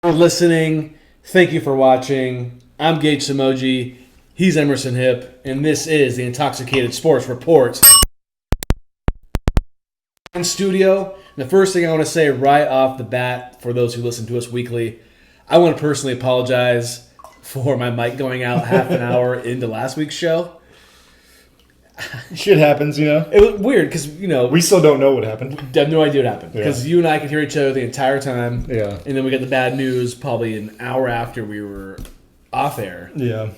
For listening. Thank you for watching. I'm Gage Samoji. He's Emerson Hip, and this is the Intoxicated Sports Report. In studio, the first thing I want to say right off the bat, for those who listen to us weekly, I want to personally apologize for my mic going out half an hour into last week's show. Shit happens, It was weird because, we still don't know what happened. I have no idea what happened. Because you and I could hear each other the entire time. Yeah. And then we got the bad news probably an hour after we were off air. Yeah.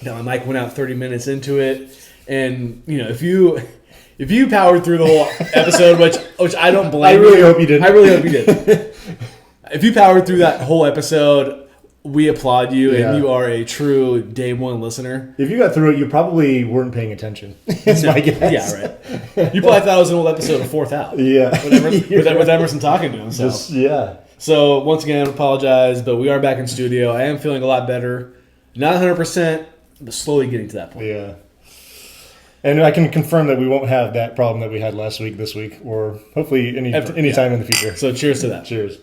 Now my mic went out 30 minutes into it. And, if you powered through the whole episode, which I don't blame I really hope you did. I really hope you did. If you powered through that whole episode, we applaud you, and you are a true day one listener. If you got through it, you probably weren't paying attention. That's my guess. Yeah, right. You probably thought it was an old episode of Fourth Out. Yeah. With Emerson talking to himself. So, once again, I apologize, but we are back in studio. I am feeling a lot better. Not 100%, but slowly getting to that point. Yeah. And I can confirm that we won't have that problem that we had last week, this week, or hopefully any time in the future. So, cheers to that. Cheers.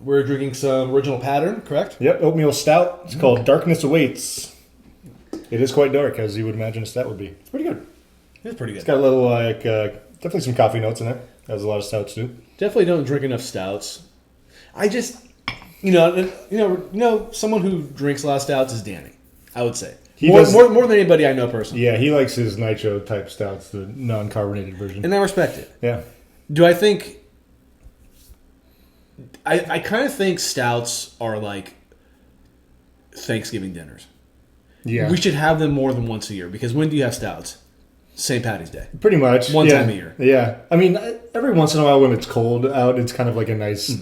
We're drinking some Original Pattern, correct? Yep, oatmeal stout. It's called Darkness Awaits. It is quite dark, as you would imagine a stout would be. It's pretty good. It's pretty good. It's got a little, definitely some coffee notes in it. Has a lot of stouts, too. Definitely don't drink enough stouts. I just, someone who drinks a lot of stouts is Danny, I would say. More than anybody I know personally. Yeah, he likes his nitro-type stouts, the non-carbonated version. And I respect it. Yeah. Do I think... I kind of think stouts are like Thanksgiving dinners. Yeah. We should have them more than once a year, because when do you have stouts? St. Patty's Day. Pretty much. One time a year. Yeah. I mean, every once in a while when it's cold out, it's kind of like a nice...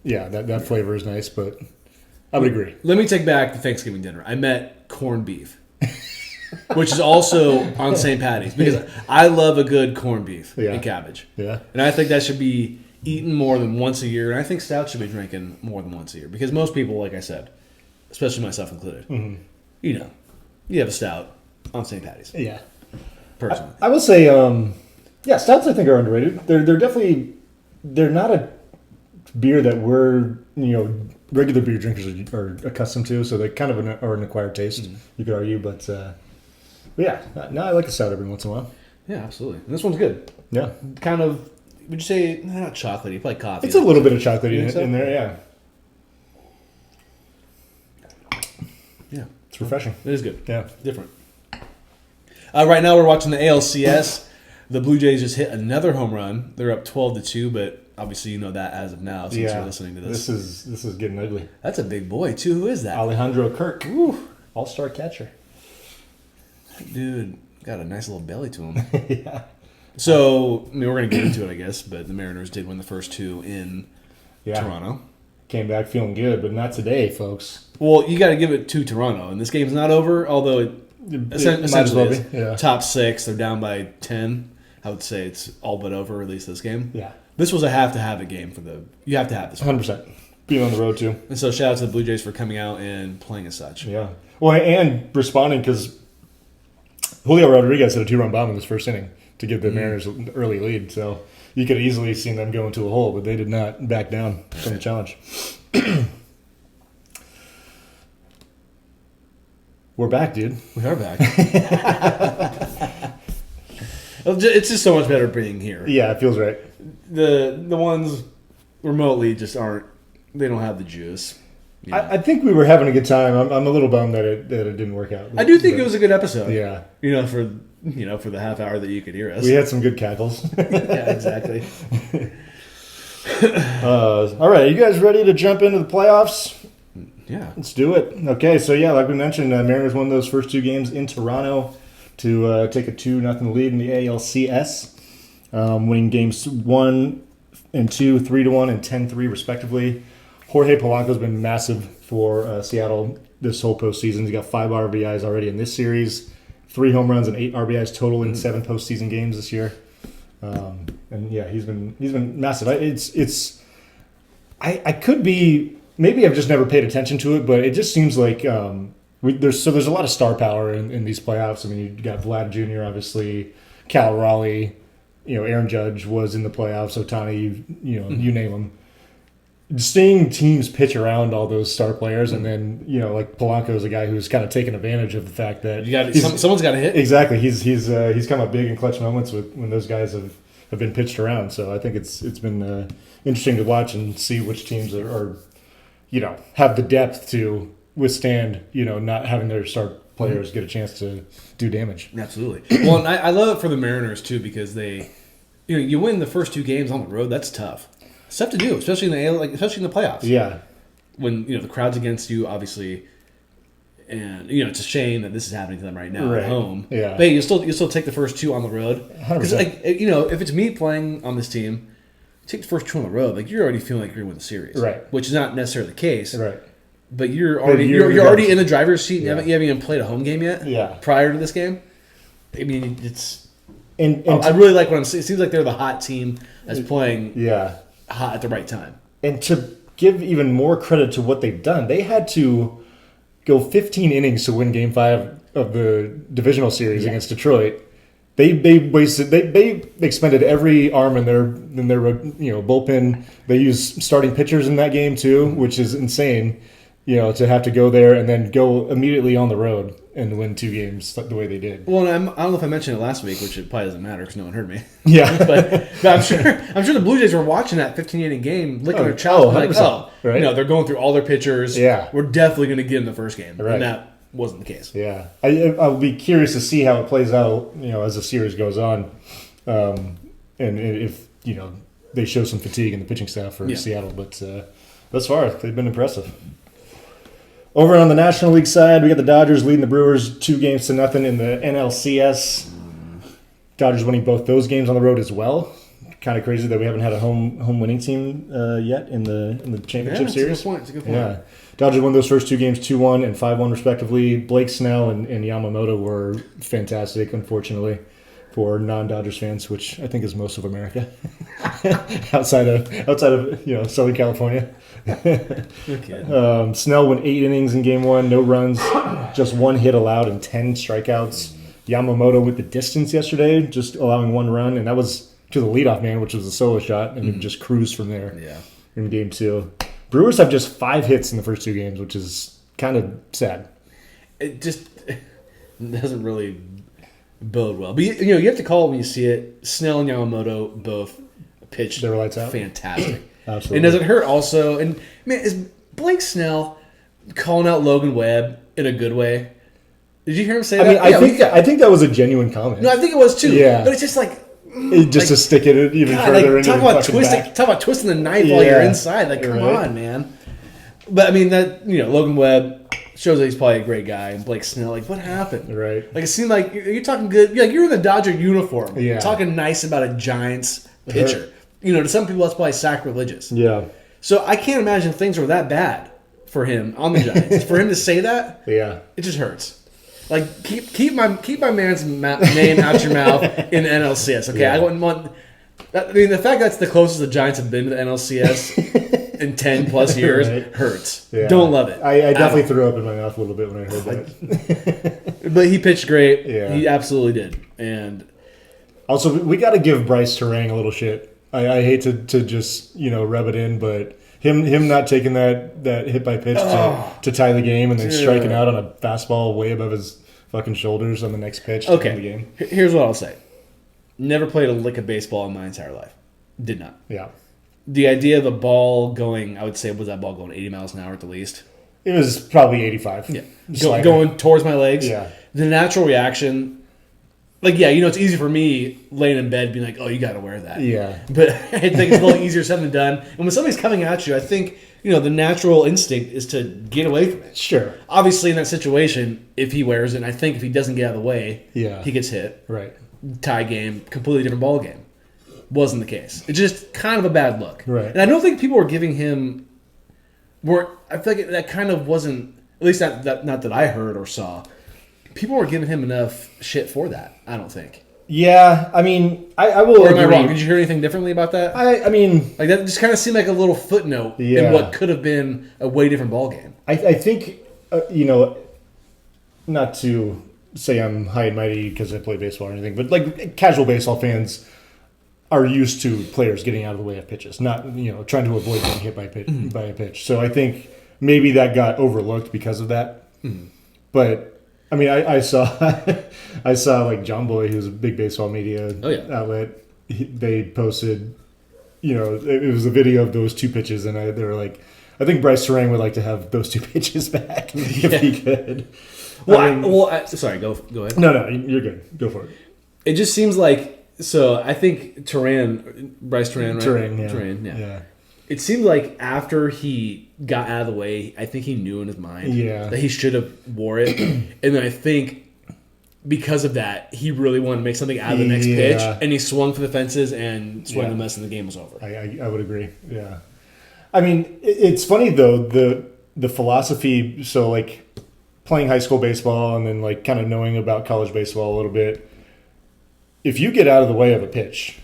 Yeah, that flavor is nice, but I would agree. Let me take back the Thanksgiving dinner. I met corned beef, which is also on St. Patty's, because I love a good corned beef and cabbage. Yeah. And I think that should be eaten more than once a year, and I think stouts should be drinking more than once a year, because most people, like I said, especially myself included, you have a stout on St. Patty's. Yeah. Personally. I will say, stouts I think are underrated. They're not a beer that we're, regular beer drinkers are accustomed to, so they kind of are an acquired taste, you could argue, but I like a stout every once in a while. Yeah, absolutely. And this one's good. Yeah. Kind of, would you say, not chocolatey, probably coffee. It's a little bit of chocolate in there, yeah. Yeah. It's refreshing. It is good. Yeah. Different. Right now we're watching the ALCS. The Blue Jays just hit another home run. They're up 12-2, but obviously you know that as of now since you're listening to this. This is getting ugly. That's a big boy, too. Who is that? Alejandro Kirk. Woo. All-star catcher. Dude, got a nice little belly to him. Yeah. So, we're going to get into it, I guess, but the Mariners did win the first two in Toronto. Came back feeling good, but not today, folks. Well, you got to give it to Toronto, and this game's not over, although it essentially is. Yeah. Top 6, they're down by 10. I would say it's all but over, at least this game. Yeah. This was a have-to-have game for you have to have this one. 100%. Being on the road, too. And so shout out to the Blue Jays for coming out and playing as such. Yeah. Well, and responding, because Julio Rodriguez had a 2-run bomb in this first inning to give the Mariners an early lead. So you could have easily seen them go into a hole, but they did not back down from the challenge. We're back, dude. We are back. It's just so much better being here. Yeah, it feels right. The ones remotely just aren't. They don't have the juice. I think we were having a good time. I'm a little bummed that it didn't work out. I do think it was a good episode. Yeah. For the half hour that you could hear us. We had some good cackles. Yeah, exactly. All right, you guys ready to jump into the playoffs? Yeah. Let's do it. Okay, so like we mentioned, Mariners won those first two games in Toronto to take a 2-0 lead in the ALCS, winning games 1 and 2, 3-1 and 10-3 respectively. Jorge Polanco's been massive for Seattle this whole postseason. He's got 5 RBIs already in this series, 3 home runs and 8 RBIs total in 7 postseason games this year. And yeah, he's been massive. I could be, maybe I've just never paid attention to it, but it just seems like there's a lot of star power in these playoffs. I mean, you got Vlad Jr. obviously, Cal Raleigh, Aaron Judge was in the playoffs, Ohtani, you name them. Seeing teams pitch around all those star players, and then like Polanco is a guy who's kind of taken advantage of the fact that someone's got to hit. Exactly, he's come up big in clutch moments when those guys have been pitched around. So I think it's been interesting to watch and see which teams are have the depth to withstand not having their star players get a chance to do damage. Absolutely. Well, and I love it for the Mariners too, because they you win the first 2 games on the road. That's tough. It's tough to do, especially especially in the playoffs. Yeah. When the crowd's against you, obviously, and it's a shame that this is happening to them right now at home. Yeah. But hey, you still take the first 2 on the road. Because if it's me playing on this team, take the first 2 on the road. Like, you're already feeling like you're going to win the series, right? Which is not necessarily the case, right? But you're already in the driver's seat. And you haven't even played a home game yet. Yeah. Prior to this game, I mean, it's. And I really like what I'm seeing. It seems like they're the hot team that's playing. Yeah. Hot at the right time. And to give even more credit to what they've done, they had to go 15 innings to win Game 5 of the divisional series against Detroit. They expended every arm in their bullpen. They used starting pitchers in that game too, which is insane. To have to go there and then go immediately on the road and win 2 games the way they did. Well, I don't know if I mentioned it last week, which it probably doesn't matter because no one heard me. Yeah, but I'm sure the Blue Jays were watching that 15-inning game, licking their chops, right? They're going through all their pitchers. Yeah, we're definitely going to get in the first game, right. And that wasn't the case. Yeah, I'll be curious to see how it plays out, as the series goes on, and if they show some fatigue in the pitching staff for Seattle, but thus far they've been impressive. Over on the National League side, we got the Dodgers leading the Brewers 2-0 in the NLCS. Dodgers winning both those games on the road as well. Kind of crazy that we haven't had a home winning team yet in the championship series. It's a good point. Yeah, Dodgers won those first 2 games 2-1 and 5-1 respectively. Blake Snell and Yamamoto were fantastic, unfortunately, for non-Dodgers fans, which I think is most of America, outside of Southern California. Okay. Snell went 8 innings in Game 1, no runs, just 1 hit allowed and 10 strikeouts. Yamamoto with the distance yesterday, just allowing 1 run, and that was to the leadoff man, which was a solo shot, and just cruised from there. Yeah. In Game 2, Brewers have just 5 hits in the first 2 games, which is kind of sad. It just doesn't really bode well, but you have to call it when you see it. Snell and Yamamoto both pitched their lights out. Fantastic. Absolutely. And does it hurt also? And man, is Blake Snell calling out Logan Webb in a good way? Did you hear him say that? I think that was a genuine comment. No, I think it was too. Yeah. But it's just like to stick it even further into talk about twisting the knife while you're inside. Like, come on, man. But I mean that Logan Webb shows that he's probably a great guy, and Blake Snell, like, what happened? Right. Like, it seemed like you're talking good. Like, you're in the Dodger uniform. Yeah. Talking nice about a Giants pitcher. To some people, that's probably sacrilegious. Yeah. So I can't imagine things were that bad for him on the Giants. For him to say that, it just hurts. Like, keep my man's name out your mouth in the NLCS. Okay, I wouldn't want. I mean, the fact that's the closest the Giants have been to the NLCS in 10 plus years hurts. Yeah. Don't love it. I definitely threw up in my mouth a little bit when I heard that. But he pitched great. Yeah. He absolutely did. And also, we got to give Bryce Terang a little shit. I hate to just rub it in, but him not taking that hit by pitch to tie the game and then striking out on a fastball way above his fucking shoulders on the next pitch to win the game. Here's what I'll say. Never played a lick of baseball in my entire life. Did not. Yeah. The idea of a ball going, I would say, was that ball going 80 miles an hour at the least? It was probably 85. Yeah. Going towards my legs. Yeah. The natural reaction, like, it's easy for me laying in bed being like, oh, you got to wear that. Yeah. But I think it's a little easier said than done. And when somebody's coming at you, I think, the natural instinct is to get away from it. Sure. Obviously, in that situation, if he wears it, and I think if he doesn't get out of the way, he gets hit. Right. Tie game, completely different ball game. Wasn't the case. It's just kind of a bad look. Right. And I don't think people were giving him. I feel like that kind of wasn't, at least not that I heard or saw. People were giving him enough shit for that. I don't think. Yeah, I mean, I will. Or am I wrong? Did you hear anything differently about that? I mean, like that just kind of seemed like a little footnote in what could have been a way different ball game. I think not to say I'm high and mighty because I play baseball or anything, but like casual baseball fans are used to players getting out of the way of pitches, not trying to avoid being hit by a pitch. So I think maybe that got overlooked because of that. But I mean, I saw I saw like John Boy, who's a big baseball media outlet. They posted, it was a video of those two pitches, and they were like, I think Bryce Terang would like to have those two pitches back if he could. Sorry, go ahead. No, you're good. Go for it. It just seems like. So I think Bryce Terang, right? Terang, yeah. It seemed like after he got out of the way, I think he knew in his mind that he should have wore it. And then I think because of that, he really wanted to make something out of the next pitch. And he swung for the fences and swung the mess and the game was over. I would agree, yeah. I mean, it's funny, though, the philosophy, so like playing high school baseball and then like kind of knowing about college baseball a little bit, if you get out of the way of a pitch,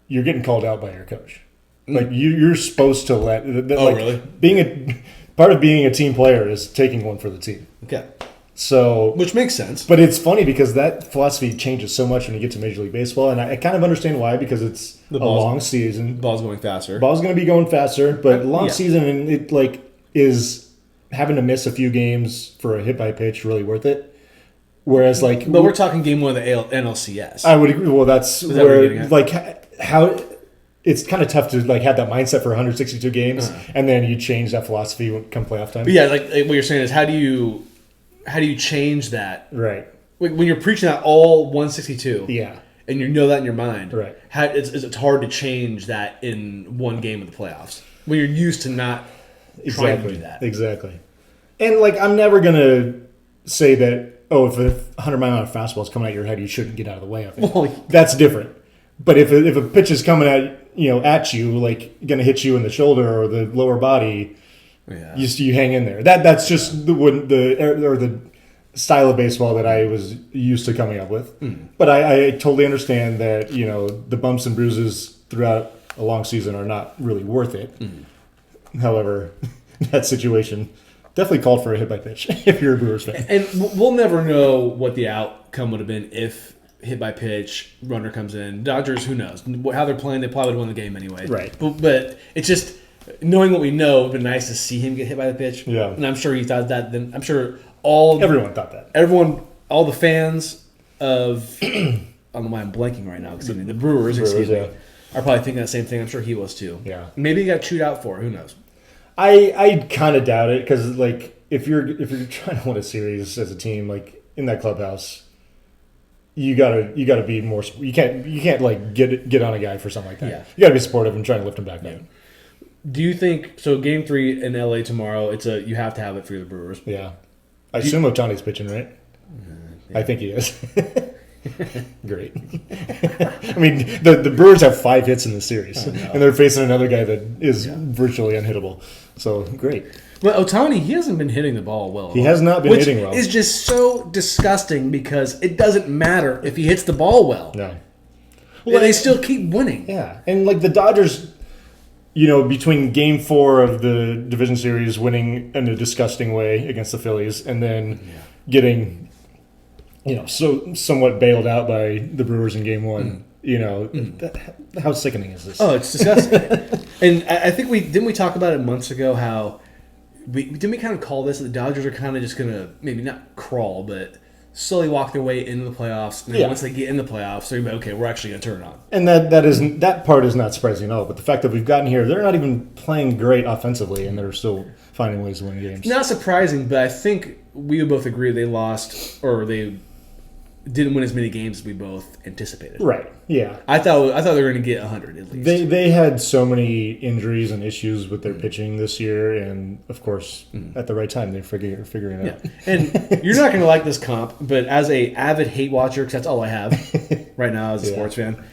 you're getting called out by your coach. Like you're supposed to let. Really? Part of being a team player is taking one for the team. Okay. So, which makes sense. But it's funny because that philosophy changes so much when you get to Major League Baseball, and I kind of understand why, because it's a long season. The ball's going faster. Ball's going to be going faster, but long season, and it like is having to miss a few games for a hit by pitch really worth it. Whereas, like, but we're talking game one of the NLCS. I would agree. Well, that's where, like, how it's kind of tough to like have that mindset for 162 games, and then you change that philosophy come playoff time. But yeah, like what you're saying is how do you change that? Right. When you're preaching that all 162. Yeah. And you know that in your mind. Right. It's hard to change that in one game of the playoffs when you're used to not trying to do that. Exactly. And like, I'm never gonna say that. Oh, if a 100-mile-an-hour fastball is coming at your head, you shouldn't get out of the way of it. Well, that's different. But if a pitch is coming at you, like going to hit you in the shoulder or the lower body, you hang in there. That's just the style of baseball that I was used to coming up with. But I totally understand that the bumps and bruises throughout a long season are not really worth it. However, that situation definitely called for a hit by pitch if you're a Brewers fan. And we'll never know what the outcome would have been if hit by pitch, runner comes in. Dodgers, who knows? How they're playing, they probably would have won the game anyway. Right. But it's just, knowing what we know, it would have been nice to see him get hit by the pitch. Yeah. And I'm sure he thought that. Then I'm sure everyone thought that. All the fans of, I don't know why I'm blanking right now, the Brewers, are probably thinking the same thing. I'm sure he was too. Yeah. Maybe he got chewed out for it. Who knows? I kind of doubt it, because like if you're trying to win a series as a team, like in that clubhouse, you gotta be more. You can't like get on a guy for something like that. Yeah. You gotta be supportive and try to lift him back up. Do you think so? Game 3 in LA tomorrow. You have to have it for the Brewers. Yeah, I assume Ohtani's pitching, right? I think he is. Great. I mean, the Brewers have 5 hits in the series, and they're facing another guy that is virtually unhittable. So, great. Well, Ohtani, he hasn't been hitting the ball well. He has not been hitting well. Which is just so disgusting, because it doesn't matter if he hits the ball well. No. Well, they still keep winning. Yeah. And, like, the Dodgers, between Game 4 of the division series winning in a disgusting way against the Phillies, and then getting, so somewhat bailed out by the Brewers in Game 1, how sickening is this? Oh, it's disgusting. And I think we talk about it months ago, how didn't we kind of call this that the Dodgers are kind of just going to maybe not crawl, but slowly walk their way into the playoffs. And then once they get in the playoffs, they're going to be, okay, we're actually going to turn it on. And that part is not surprising at all. But the fact that we've gotten here, they're not even playing great offensively, and they're still finding ways to win games. Not surprising, but I think we would both agree they lost, or they didn't win as many games as we both anticipated. Right. Yeah. I thought they were going to get 100 at least. They had so many injuries and issues with their pitching this year, and of course, at the right time, they're figuring it out. Yeah. And you're not going to like this comp, but as a avid hate watcher, because that's all I have right now as a sports fan,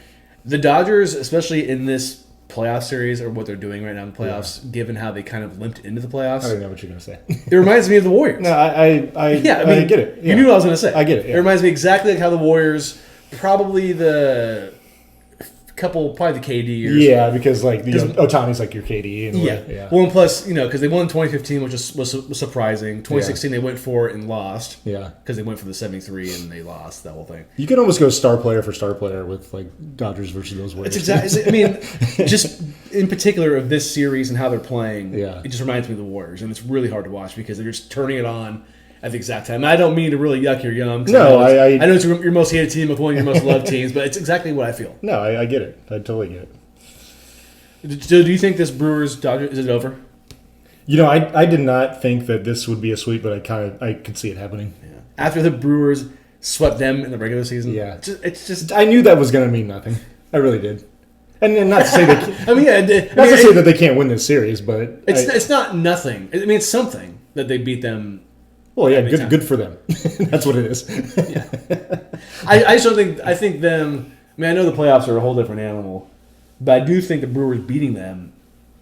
the Dodgers, especially in this playoff series, or what they're doing right now in the playoffs, given how they kind of limped into the playoffs. I don't know what you're going to say. It reminds me of the Warriors. No, I get it. Yeah. You knew what I was going to say. I get it. Yeah. It reminds me exactly like how the Warriors, probably the couple, probably the KD years. Yeah, because like Ohtani's like your KD. Yeah. Well, and plus, because they won in 2015, which was surprising. 2016, they went for it and lost. Yeah. Because they went for the 73 and they lost that whole thing. You can almost go star player for star player with like Dodgers versus those Warriors. It's exactly. I mean, just in particular of this series and how they're playing, it just reminds me of the Warriors, and it's really hard to watch because they're just turning it on at the exact time. And I don't mean to really yuck your yum. No, I know it's your most hated team with one of your most loved teams, but it's exactly what I feel. No, I get it. I totally get it. Do you think this Brewers-Dodgers, is it over? I did not think that this would be a sweep, but I could see it happening. Yeah. After the Brewers swept them in the regular season, it's just I knew that was going to mean nothing. I really did. And not to say that say that they can't win this series, but it's not nothing. I mean, it's something that they beat them. Well, yeah, good for them. That's what it is. Yeah. I still think them. I mean, I know the playoffs are a whole different animal, but I do think the Brewers beating them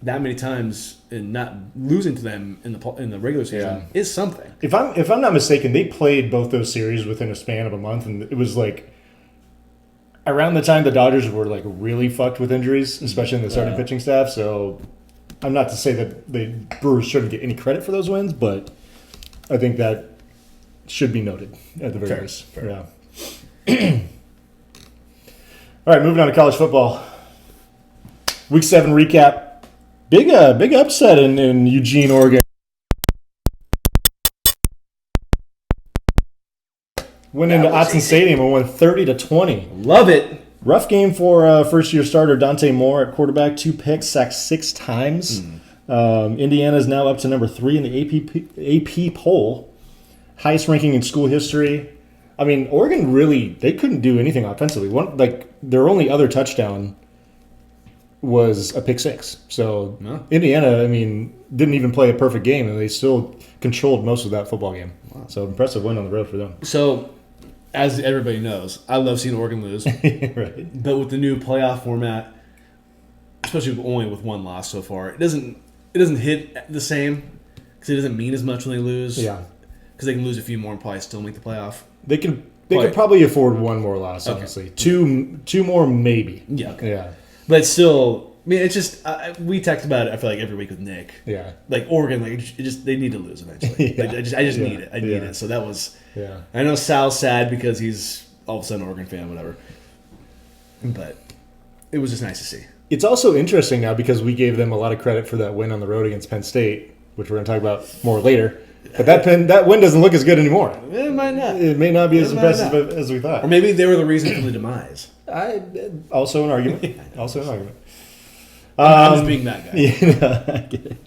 that many times and not losing to them in the regular season is something. If I'm not mistaken, they played both those series within a span of a month, and it was like around the time the Dodgers were like really fucked with injuries, especially in the starting pitching staff. So I'm not to say that the Brewers shouldn't get any credit for those wins, but I think that should be noted at the very least. Yeah. All right, moving on to college football. Week 7 recap. Big upset in Eugene, Oregon. Went into Autzen Stadium and won 30-20. Love it. Rough game for first-year starter Dante Moore at quarterback. 2 picks, sacked 6 times. Indiana is now up to number 3 in the AP poll. Highest ranking in school history. I mean, Oregon they couldn't do anything offensively. Their only other touchdown was a pick 6. So Indiana, I mean, didn't even play a perfect game, and they still controlled most of that football game. Wow. So impressive win on the road for them. So, as everybody knows, I love seeing Oregon lose. Right. But with the new playoff format, especially only with one loss so far, it doesn't hit the same because it doesn't mean as much when they lose. Yeah. Because they can lose a few more and probably still make the playoff. They could probably afford one more loss, honestly. Okay. Two more, maybe. Yeah. Okay. Yeah. But still, I mean, it's just we text about it. I feel like every week with Nick. Yeah. Like Oregon, they need to lose eventually. I just need it. I need it. So that was. Yeah. I know Sal's sad because he's all of a sudden an Oregon fan, whatever. But it was just nice to see. It's also interesting now because we gave them a lot of credit for that win on the road against Penn State, which we're going to talk about more later. But that win doesn't look as good anymore. It might not. It may not be as impressive as we thought. Or maybe they were the reason for the demise. Also an argument. Also an argument. I'm just being that guy. Yeah, I get it.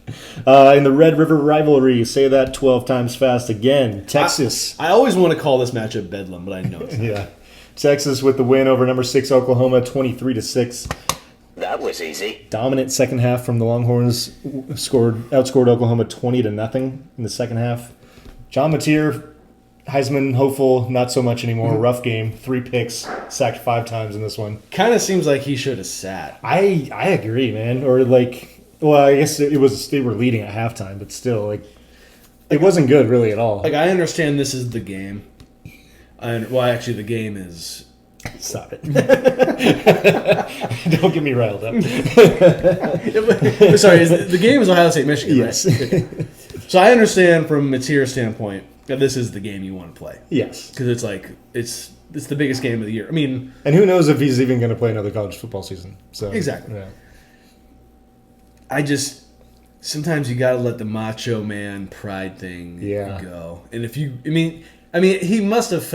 In the Red River rivalry, say that 12 times fast again. Texas. I always want to call this matchup Bedlam, but I know it's not. Yeah. Texas with the win over number 6 Oklahoma, 23-6. That was easy. Dominant second half from the Longhorns. Outscored Oklahoma 20-0 in the second half. John Mateer, Heisman hopeful, not so much anymore. Mm-hmm. Rough game. 3 picks, sacked 5 times in this one. Kind of seems like he should have sat. I agree, man. Or I guess they were leading at halftime, but still, it wasn't good really at all. I understand this is the game. Actually, the game is. Stop it. Don't get me riled up. Sorry, the game is Ohio State, Michigan, yes. Right? So I understand from Mateer's standpoint that this is the game you want to play. Yes. Because it's the biggest game of the year. I mean... And who knows if he's even going to play another college football season. So exactly. Yeah. Sometimes you got to let the macho man pride thing go. And if you... I mean, he must have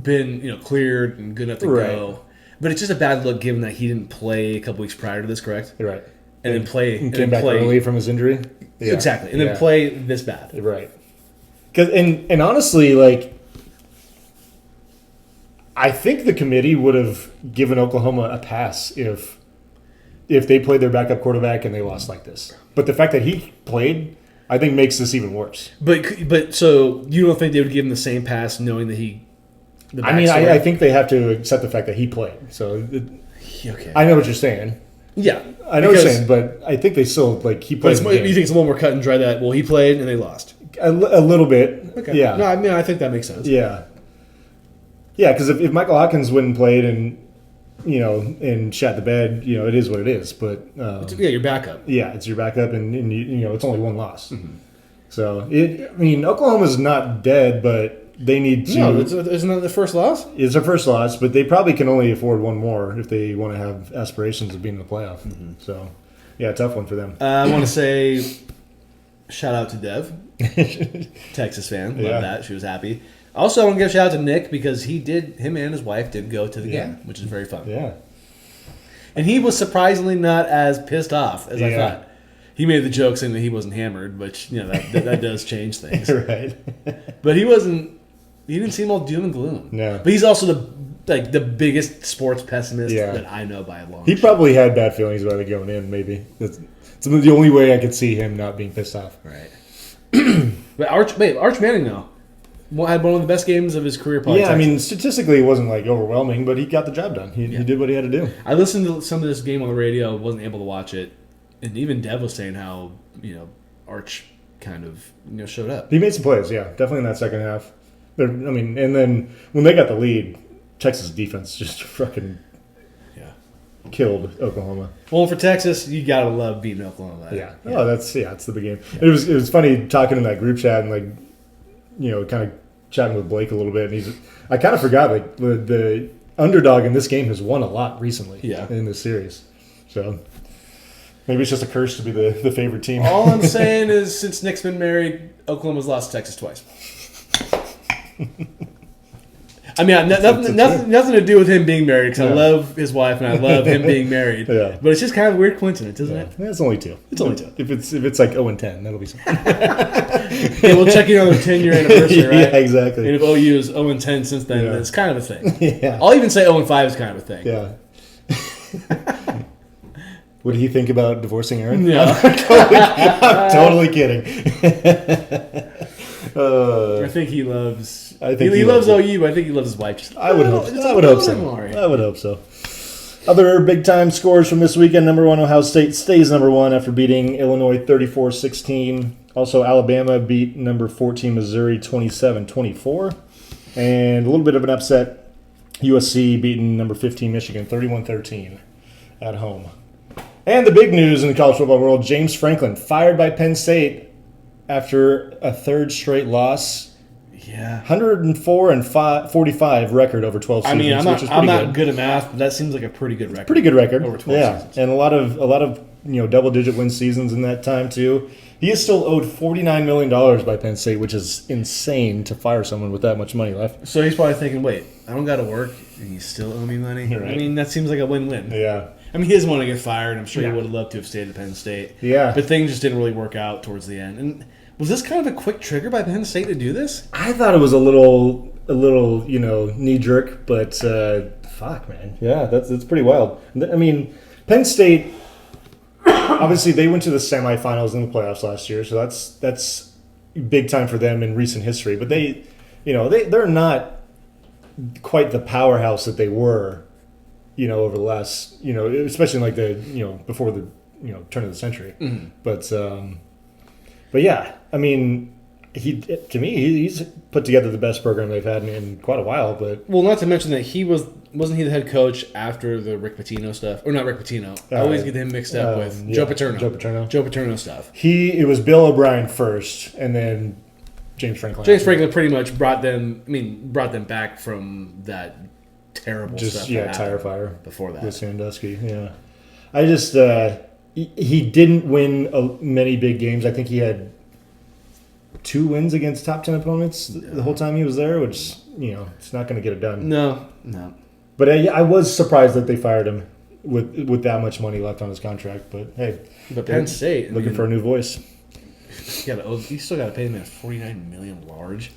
been cleared and good enough to go, but it's just a bad look given that he didn't play a couple weeks prior to this, correct? Right. And then play and came back early from his injury. Yeah. Exactly, and then play this bad. Right. And honestly, I think the committee would have given Oklahoma a pass if they played their backup quarterback and they lost like this. But the fact that he played, I think, makes this even worse. But so you don't think they would give him the same pass knowing that he? I think they have to accept the fact that he played. So okay. I know what you're saying. Yeah, I know what you're saying, but I think they still he played. You think it's a little more cut and dry that he played and they lost a little bit. Okay. Yeah. No, I think that makes sense. Yeah. Yeah, because if Michael Hawkins wouldn't played and and shat the bed, it is what it is. But your backup. Yeah, it's your backup, and it's only one loss. Mm-hmm. So Oklahoma's not dead, but they need to. No, isn't that the first loss? It's their first loss, but they probably can only afford one more if they want to have aspirations of being in the playoff. Mm-hmm. So, yeah, tough one for them. I want to say, shout out to Dev, Texas fan. Love that. She was happy. Also, I want to give a shout out to Nick because him and his wife did go to the game, which is very fun. Yeah. And he was surprisingly not as pissed off as I thought. He made the joke saying that he wasn't hammered, which, that does change things. Right. But he didn't seem all doom and gloom. No. But he's also the biggest sports pessimist that I know by a long shot. He probably had bad feelings about it going in, maybe. It's the only way I could see him not being pissed off. Right. But Arch Manning, though, had one of the best games of his career. Yeah, I mean, statistically, it wasn't overwhelming, but he got the job done. He did what he had to do. I listened to some of this game on the radio, wasn't able to watch it, and even Dev was saying how Arch kind of showed up. He made some plays, yeah, definitely in that second half. And then when they got the lead, Texas defense just fucking killed Oklahoma. Well, for Texas, you gotta love beating Oklahoma. Yeah. Oh, it's the big game. Yeah. It was funny talking in that group chat and kind of chatting with Blake a little bit. And I kind of forgot the underdog in this game has won a lot recently. In this series, so maybe it's just a curse to be the favorite team. All I'm saying is, since Nick's been married, Oklahoma's lost to Texas twice. I mean, nothing to do with him being married, because I love his wife and I love him being married. Yeah. But it's just kind of a weird coincidence, isn't it? Yeah, it's only two. It's only two. If it's like 0-10, that'll be something. Yeah, we'll check in on their 10-year anniversary, right? Yeah, exactly. And if OU is 0-10 since then, then it's kind of a thing. Yeah. I'll even say 0-5 is kind of a thing. Yeah. What do you think about divorcing Aaron? Yeah. I'm totally kidding. I think he loves. He loves OU, but I think he loves his wife. I would hope so. Other big time scores from this weekend: number 1 Ohio State stays number 1 after beating Illinois 34-16. Also, Alabama beat number 14 Missouri 27-24, and a little bit of an upset: USC beating number 15 Michigan 31-13 at home. And the big news in the college football world: James Franklin fired by Penn State after a third straight loss. Yeah, 104-45 record over 12 seasons. I mean, which is I'm not good at math, but that seems like a pretty good record. Pretty good record over 12 seasons. And a lot of double-digit win seasons in that time too. He is still owed $49 million by Penn State, which is insane to fire someone with that much money left. So he's probably thinking, "Wait, I don't got to work, and you still owe me money." Right. I mean, that seems like a win-win. Yeah. I mean, he doesn't want to get fired. I'm sure he would have loved to have stayed at Penn State. Yeah. But things just didn't really work out towards the end. And was this kind of a quick trigger by Penn State to do this? I thought it was a little knee jerk, but fuck, man, yeah, that's pretty wild. I mean, Penn State, obviously they went to the semifinals in the playoffs last year, so that's big time for them in recent history. But they're not quite the powerhouse that they were, over the last, especially in before the turn of the century. Mm-hmm. But yeah, I mean, he's put together the best program they've had in quite a while. But not to mention that wasn't he the head coach after the Rick Pitino stuff, or not Rick Pitino? I always get him mixed up with Joe Paterno. Joe Paterno stuff. It was Bill O'Brien first, and then James Franklin. James Franklin pretty much brought them back from that terrible stuff. Tire fire before that with Sandusky. Yeah, I just. He didn't win many big games. I think he had 2 wins against top 10 opponents the whole time he was there, which, it's not going to get it done. No. But I was surprised that they fired him with that much money left on his contract. But, hey. But Penn State. Looking for a new voice. You still got to pay him at $49 million large.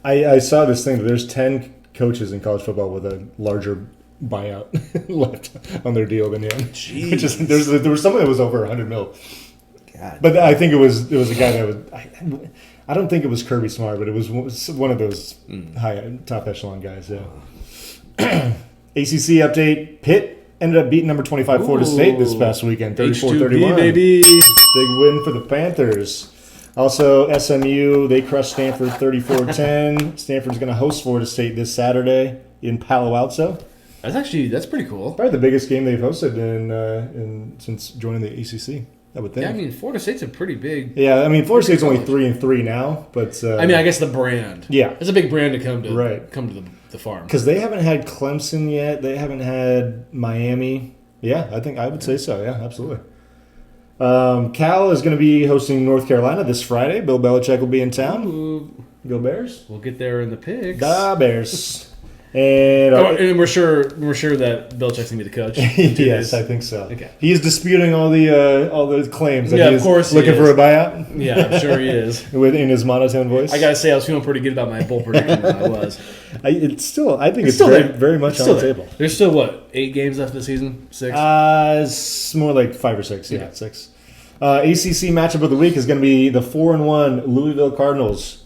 I saw this thing that there's 10 coaches in college football with a larger buyout left on their deal than him. Jeez. There was someone that was over $100 million. God. But I think it was a guy that was. I don't think it was Kirby Smart, but it was one of those high top echelon guys. Yeah. ACC update: Pitt ended up beating number 25 Florida State this past weekend, 34-31. Baby. Big win for the Panthers. Also, SMU, they crushed Stanford 34-10. Stanford's going to host Florida State this Saturday in Palo Alto. That's pretty cool. Probably the biggest game they've hosted in since joining the ACC. I would think. Yeah, I mean, Florida State's a pretty big. Yeah, I mean, Florida State's only 3-3 now, but I mean, I guess the brand. Yeah, it's a big brand to come to the farm because they haven't had Clemson yet. They haven't had Miami. Yeah, I would say so. Yeah, absolutely. Cal is going to be hosting North Carolina this Friday. Bill Belichick will be in town. Ooh. Go Bears! We'll get there in the picks. Da Bears. And we're sure that Belichick's gonna be the coach. Yes, I think so. Okay. He is disputing all the claims that of course looking for a buyout. Yeah, I'm sure he is. In his monotone voice. I gotta say, I was feeling pretty good about my bowl prediction when I was. I think it's very much on the table. There's still 8 games left of the season? 6? It's more like 5 or 6. Yeah, 6. ACC matchup of the week is going to be the 4-1 Louisville Cardinals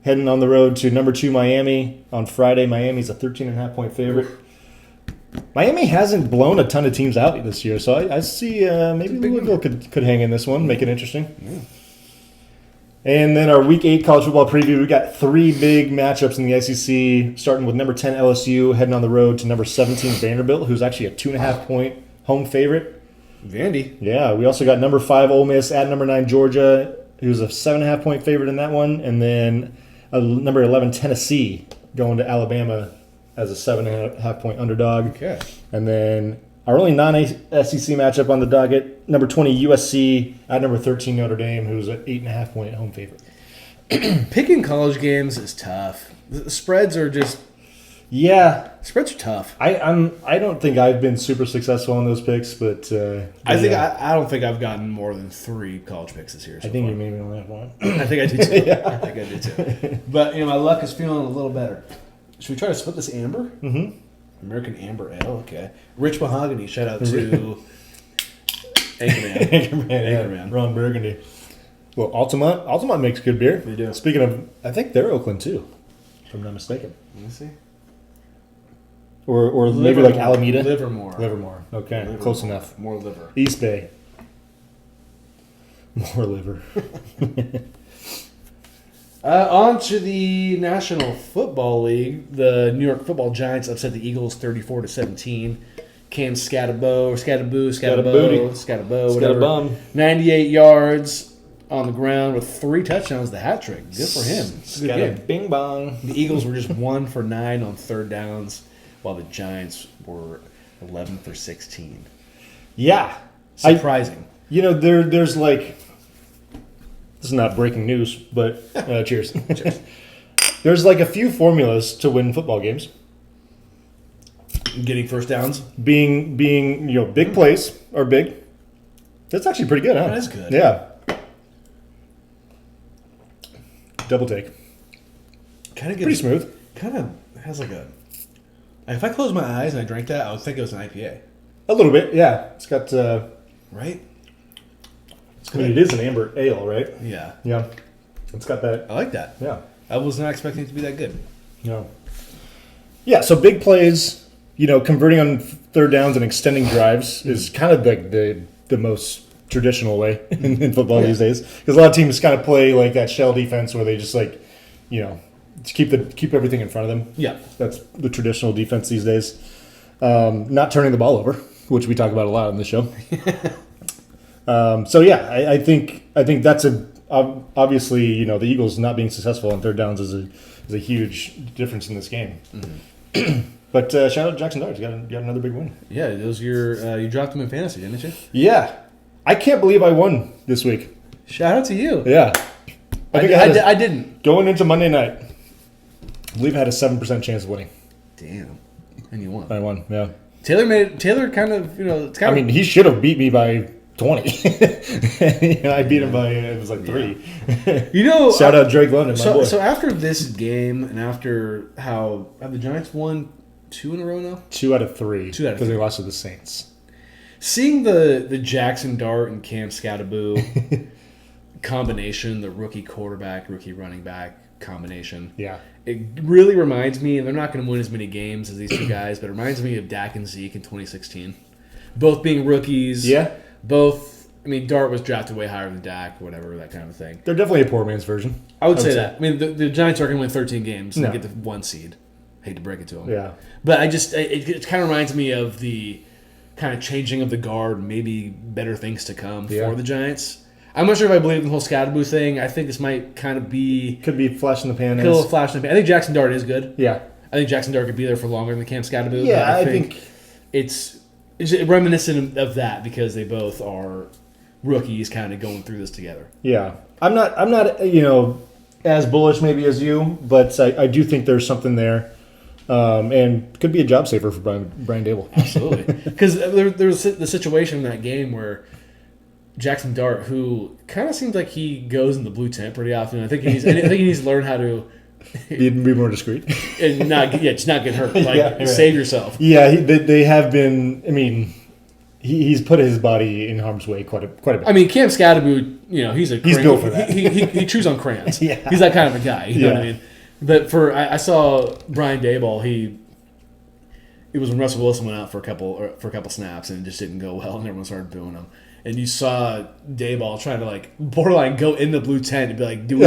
heading on the road to number 2 Miami on Friday. Miami's a 13.5-point favorite. Miami hasn't blown a ton of teams out this year, so I see maybe Louisville could hang in this one, make it interesting. Yeah. And then our Week 8 college football preview, we got 3 big matchups in the SEC, starting with number 10 LSU heading on the road to number 17 Vanderbilt, who's actually a 2.5-point home favorite. Vandy. Yeah, we also got number 5 Ole Miss at number 9 Georgia, who's a 7.5-point favorite in that one, and then number 11 Tennessee going to Alabama as a 7.5-point underdog. Okay. And then our only non-SEC matchup on the docket, number 20 USC at number 13 Notre Dame, who's an 8.5-point home favorite. Picking college games is tough. The spreads are just... Yeah. Spreads are tough. I don't think I've been super successful on those picks, but I don't think I've gotten more than 3 college picks this year. I think you maybe only have 1. I think I do too. Yeah. I think I do too. But my luck is feeling a little better. Should we try to split this amber? Mm-hmm. American Amber Ale. Okay. Rich Mahogany. Shout out to Anchorman. Anchorman. Ron Burgundy. Well, Altamont makes good beer. They do. Speaking of, I think they're Oakland too, if I'm not mistaken. Let me see. Or maybe like Alameda? Livermore. Okay, Livermore. Close enough. More liver. East Bay. More liver. On to the National Football League. The New York Football Giants upset the Eagles 34-17. Cam Scatabo, whatever. 98 yards on the ground with 3 touchdowns. The hat trick. Good for him. Good bing bong. The Eagles were just 1 for 9 on third downs, while the Giants were 11 for 16. Yeah. Surprising. There's like... This is not breaking news, but cheers. Cheers. There's like a few formulas to win football games. Getting first downs? Being big plays are big. That's actually pretty good, huh? That is good. Yeah. Double take. Pretty smooth. Kind of has like a... If I close my eyes and I drank that, I would think it was an IPA. A little bit, yeah. It's got... Right? It is an amber ale, right? Yeah. Yeah. It's got that... I like that. Yeah. I was not expecting it to be that good. No. Yeah, so big plays, converting on third downs and extending drives is kind of the most traditional way in football these days. Because a lot of teams kind of play like that shell defense where they just just keep everything in front of them. Yeah. That's the traditional defense these days. Not turning the ball over, which we talk about a lot on this show. I think that's obviously the Eagles not being successful on third downs is a huge difference in this game. Mm-hmm. But shout out to Jackson Dart, got another big win. Yeah, those you dropped him in fantasy, didn't you? Yeah, I can't believe I won this week. Shout out to you. Yeah, I didn't going into Monday night. I believe I had a 7% chance of winning. Damn, and you won. I won. Yeah. Taylor kind of I mean, he should have beat me by 20. I beat him by it was like 3. Yeah. Shout out Drake London, my boy. So after this game and after how have the Giants won 2 in a row now? 2 out of 3. 2 out of 3 because they lost to the Saints. Seeing the Jackson Dart and Cam Scatabo combination, the rookie quarterback, rookie running back combination. Yeah. It really reminds me, and they're not going to win as many games as these 2 guys, but it reminds me of Dak and Zeke in 2016. Both being rookies. Yeah. Dart was drafted way higher than Dak, whatever, that kind of thing. They're definitely a poor man's version. I would say that. I mean, the Giants are going to win 13 games and get the 1 seed. Hate to break it to him. Yeah. But it kind of reminds me of the kind of changing of the guard, maybe better things to come for the Giants. I'm not sure if I believe in the whole Scadaboo thing. I think this might kind of be... Could be flash in the pan. A little flash in the pan. I think Jackson Dart is good. Yeah. I think Jackson Dart could be there for longer than Cam Scadaboo. Yeah, I think... It's reminiscent of that because they both are rookies kind of going through this together. Yeah. I'm not as bullish maybe as you, but I do think there's something there. And could be a job saver for Brian Dable. Absolutely. Because there was the situation in that game where Jackson Dart, who kind of seems like he goes in the blue tent pretty often. I think he needs to learn how to be more discreet and just not get hurt. Like save yourself. Yeah, they have been. I mean, he's put his body in harm's way quite a bit. I mean, Cam Scadaboo, he's built for that. He chews on crayons. Yeah. He's that kind of a guy. You know what I mean? But I saw Brian Daboll. It was when Russell Wilson went out for a couple snaps and it just didn't go well, and everyone started booing him. And you saw Daboll trying to borderline go in the blue tent and be like, "Do we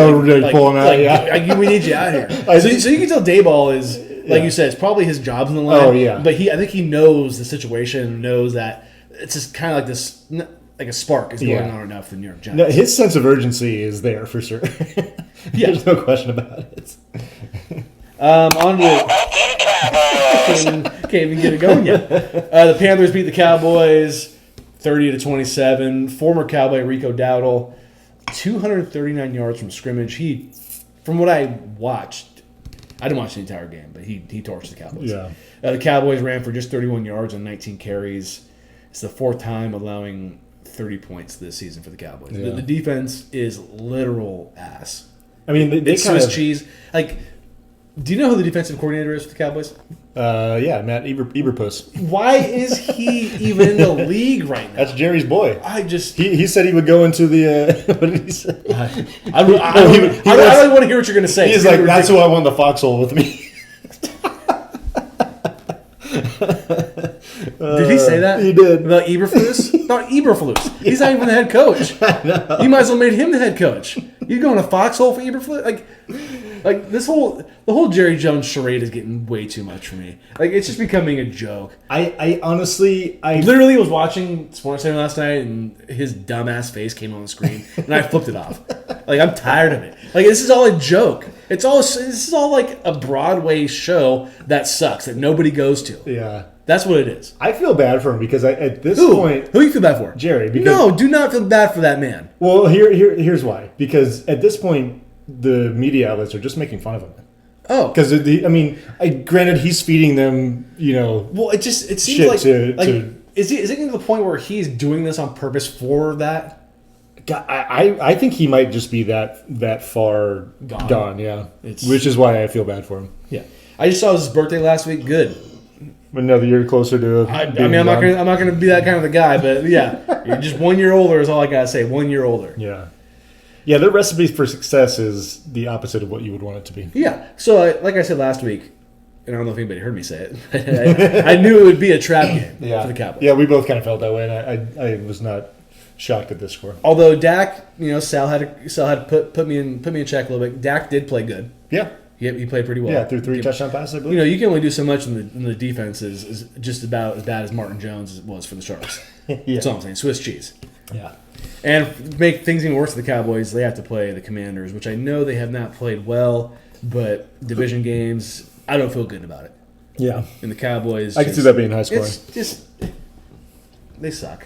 pull him out? We need you out here." So you can tell Daboll is you said, it's probably his job's in the line. Oh yeah. But I think he knows the situation, knows that it's just kind of like this, like a spark is going on enough for the New York Giants. No, his sense of urgency is there for sure. There's no question about it. On to can't even get it going yet. The Panthers beat the Cowboys 30-27. Former Cowboy Rico Dowdle, 239 yards from scrimmage. He, from what I watched, I didn't watch the entire game, but he torched the Cowboys. Yeah. The Cowboys ran for just 31 yards on 19 carries. It's the fourth time allowing 30 points this season for the Cowboys. Yeah. The defense is literal ass. I mean, they it's Swiss cheese. Do you know who the defensive coordinator is for the Cowboys? Matt Eberpuss. Why is he even in the league right now? That's Jerry's boy. He said he would go into the. What did he say? I really want to hear what you're going to say. He's like, that's who I want the foxhole with me. Did he say that? He did. About Eberflus? Not Eberflus. He's not even the head coach. You might as well made him the head coach. You going to foxhole for Eberflus? The whole Jerry Jones charade is getting way too much for me. It's just becoming a joke. I honestly literally was watching Sports Center last night and his dumbass face came on the screen and I flipped it off. I'm tired of it. This is all a joke. This is all like a Broadway show that sucks that nobody goes to. Yeah. That's what it is. I feel bad for him because at this point... Who do you feel bad for? Jerry. Because, no, do not feel bad for that man. Well, here's why. Because at this point, the media outlets are just making fun of him. Oh. Because, granted, he's feeding them, Well, it seems like... Is it getting to the point where he's doing this on purpose for that? I think he might just be that far gone yeah. Which is why I feel bad for him. Yeah. I just saw his birthday last week. Good. Another year closer to. I'm not gonna be that kind of a guy, but yeah, you're just 1 year older is all I gotta say. 1 year older. Yeah, yeah. Their recipe for success is the opposite of what you would want it to be. Yeah. So, like I said last week, and I don't know if anybody heard me say it, I knew it would be a trap game for the Cowboys. Yeah, we both kind of felt that way, and I was not shocked at this score. Although Dak, Sal had to put me in check a little bit. Dak did play good. Yeah. He played pretty well. Yeah, threw 3 touchdown passes, I believe. You can only do so much in the defense is just about as bad as Martin Jones was for the Sharks. That's all I'm saying. Swiss cheese. Yeah. And make things even worse for the Cowboys, they have to play the Commanders, which I know they have not played well, but division games, I don't feel good about it. Yeah. And the Cowboys... I can see that being high scoring. It's just... They suck.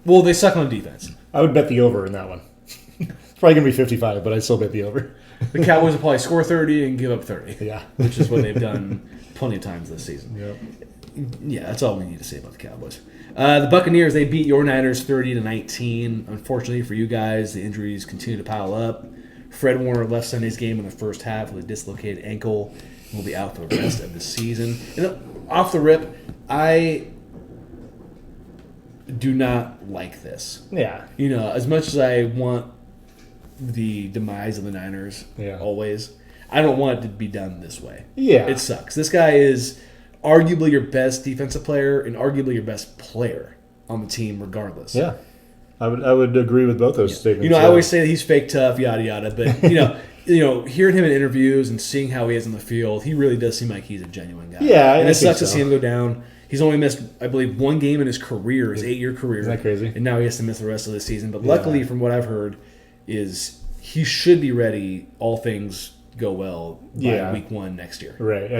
Well, they suck on defense. I would bet the over in that one. It's probably going to be 55, but I'd still bet the over. The Cowboys will probably score 30 and give up 30. Yeah. Which is what they've done plenty of times this season. Yep. Yeah, that's all we need to say about the Cowboys. The Buccaneers, they beat your Niners 30-19. Unfortunately for you guys, the injuries continue to pile up. Fred Warner left Sunday's game in the first half with a dislocated ankle and will be out for the rest of the season. And off the rip, I do not like this. Yeah. As much as I want the demise of the Niners, always, I don't want it to be done this way. Yeah. It sucks. This guy is arguably your best defensive player and arguably your best player on the team regardless. Yeah. I would agree with both those statements. I always say that he's fake tough, yada, yada, but, hearing him in interviews and seeing how he is on the field, he really does seem like he's a genuine guy. Yeah, and I it sucks think to see him go down. He's only missed, I believe, one game in his career, his 8-year career. Isn't that crazy? And now he has to miss the rest of the season. But luckily, from what I've heard, is he should be ready. All things go well by week 1 next year. Right.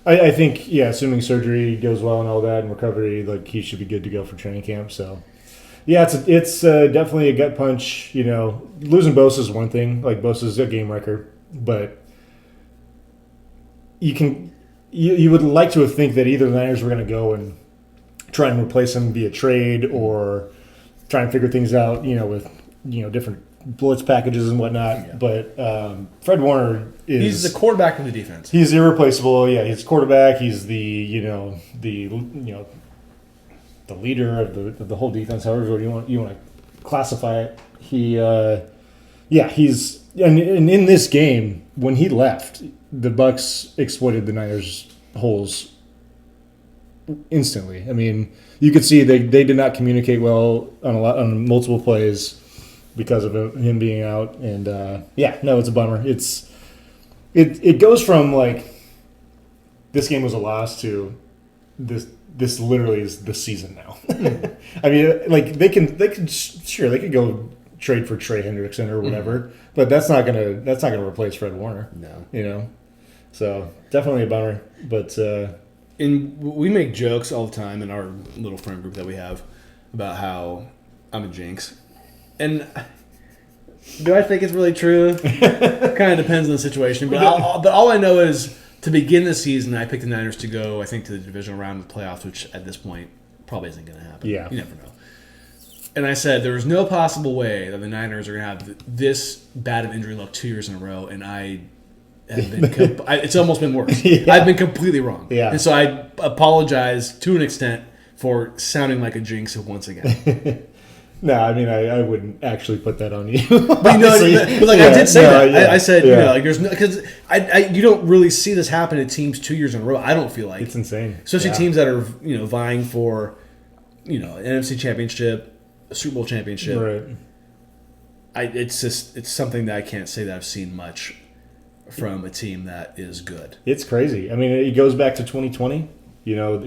I think, assuming surgery goes well and all that and recovery, like he should be good to go for training camp. So, yeah, it's definitely a gut punch. Losing Bosa is one thing. Like Bosa's a game wrecker, but you would like to think that either the Niners were going to go and try and replace him via trade or try and figure things out. With different blitz packages and whatnot. Yeah. But Fred Warner he's the quarterback of the defense. He's irreplaceable. Yeah, he's quarterback. He's the leader of the whole defense. However you want to classify it. He's and in this game when he left, the Bucs exploited the Niners' holes instantly. I mean, you could see they did not communicate well on multiple plays because of him being out, and it's a bummer. It goes from like this game was a loss to this literally is the season now. I mean, like they could go trade for Trey Hendrickson or whatever, but that's not gonna replace Fred Warner. No, so definitely a bummer. But and we make jokes all the time in our little friend group that we have about how I'm a jinx. And do I think it's really true? Kind of depends on the situation. But all I know is to begin the season, I picked the Niners to go, I think, to the divisional round of the playoffs, which at this point probably isn't going to happen. Yeah. You never know. And I said there was no possible way that the Niners are going to have this bad of injury luck 2 years in a row, and I have been it's almost been worse. Yeah. I've been completely wrong. Yeah. And so I apologize to an extent for sounding like a jinx once again. No, I mean I wouldn't actually put that on you. But I did say that. Yeah, I said there's no because you don't really see this happen to teams 2 years in a row. I don't feel like it's insane, especially teams that are vying for an NFC championship, a Super Bowl championship. Right. It's something that I can't say that I've seen much from a team that is good. It's crazy. I mean, it goes back to 2020.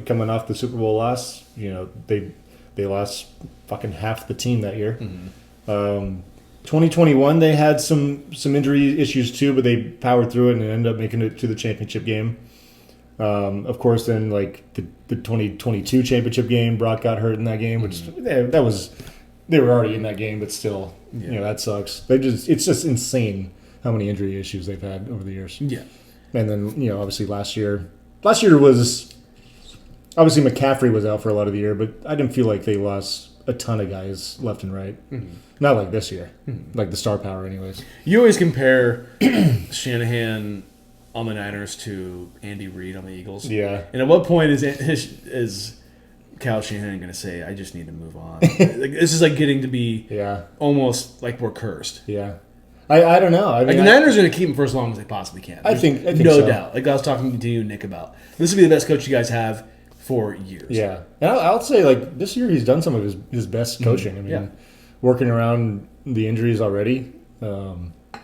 Coming off the Super Bowl loss. They lost fucking half the team that year. 2021, they had some injury issues too, but they powered through it and ended up making it to the championship game. Of course, then like the 2022 championship game, Brock got hurt in that game, which they were already in that game, but still, that sucks. It's just insane how many injury issues they've had over the years. Yeah, and then obviously last year was. Obviously, McCaffrey was out for a lot of the year, but I didn't feel like they lost a ton of guys left and right. Not like this year. Like the star power anyways. You always compare Shanahan on the Niners to Andy Reid on the Eagles. Yeah. And at what point is Kyle Shanahan going to say, I just need to move on? This is like getting to be almost like we're cursed. Yeah. I don't know. I mean, the Niners are going to keep him for as long as they possibly can. I think no so. doubt. Like I was talking to you, Nick, about this will be the best coach you guys have for years. Yeah. And I'll say, like, this year he's done some of his best coaching. I mean, working around the injuries already,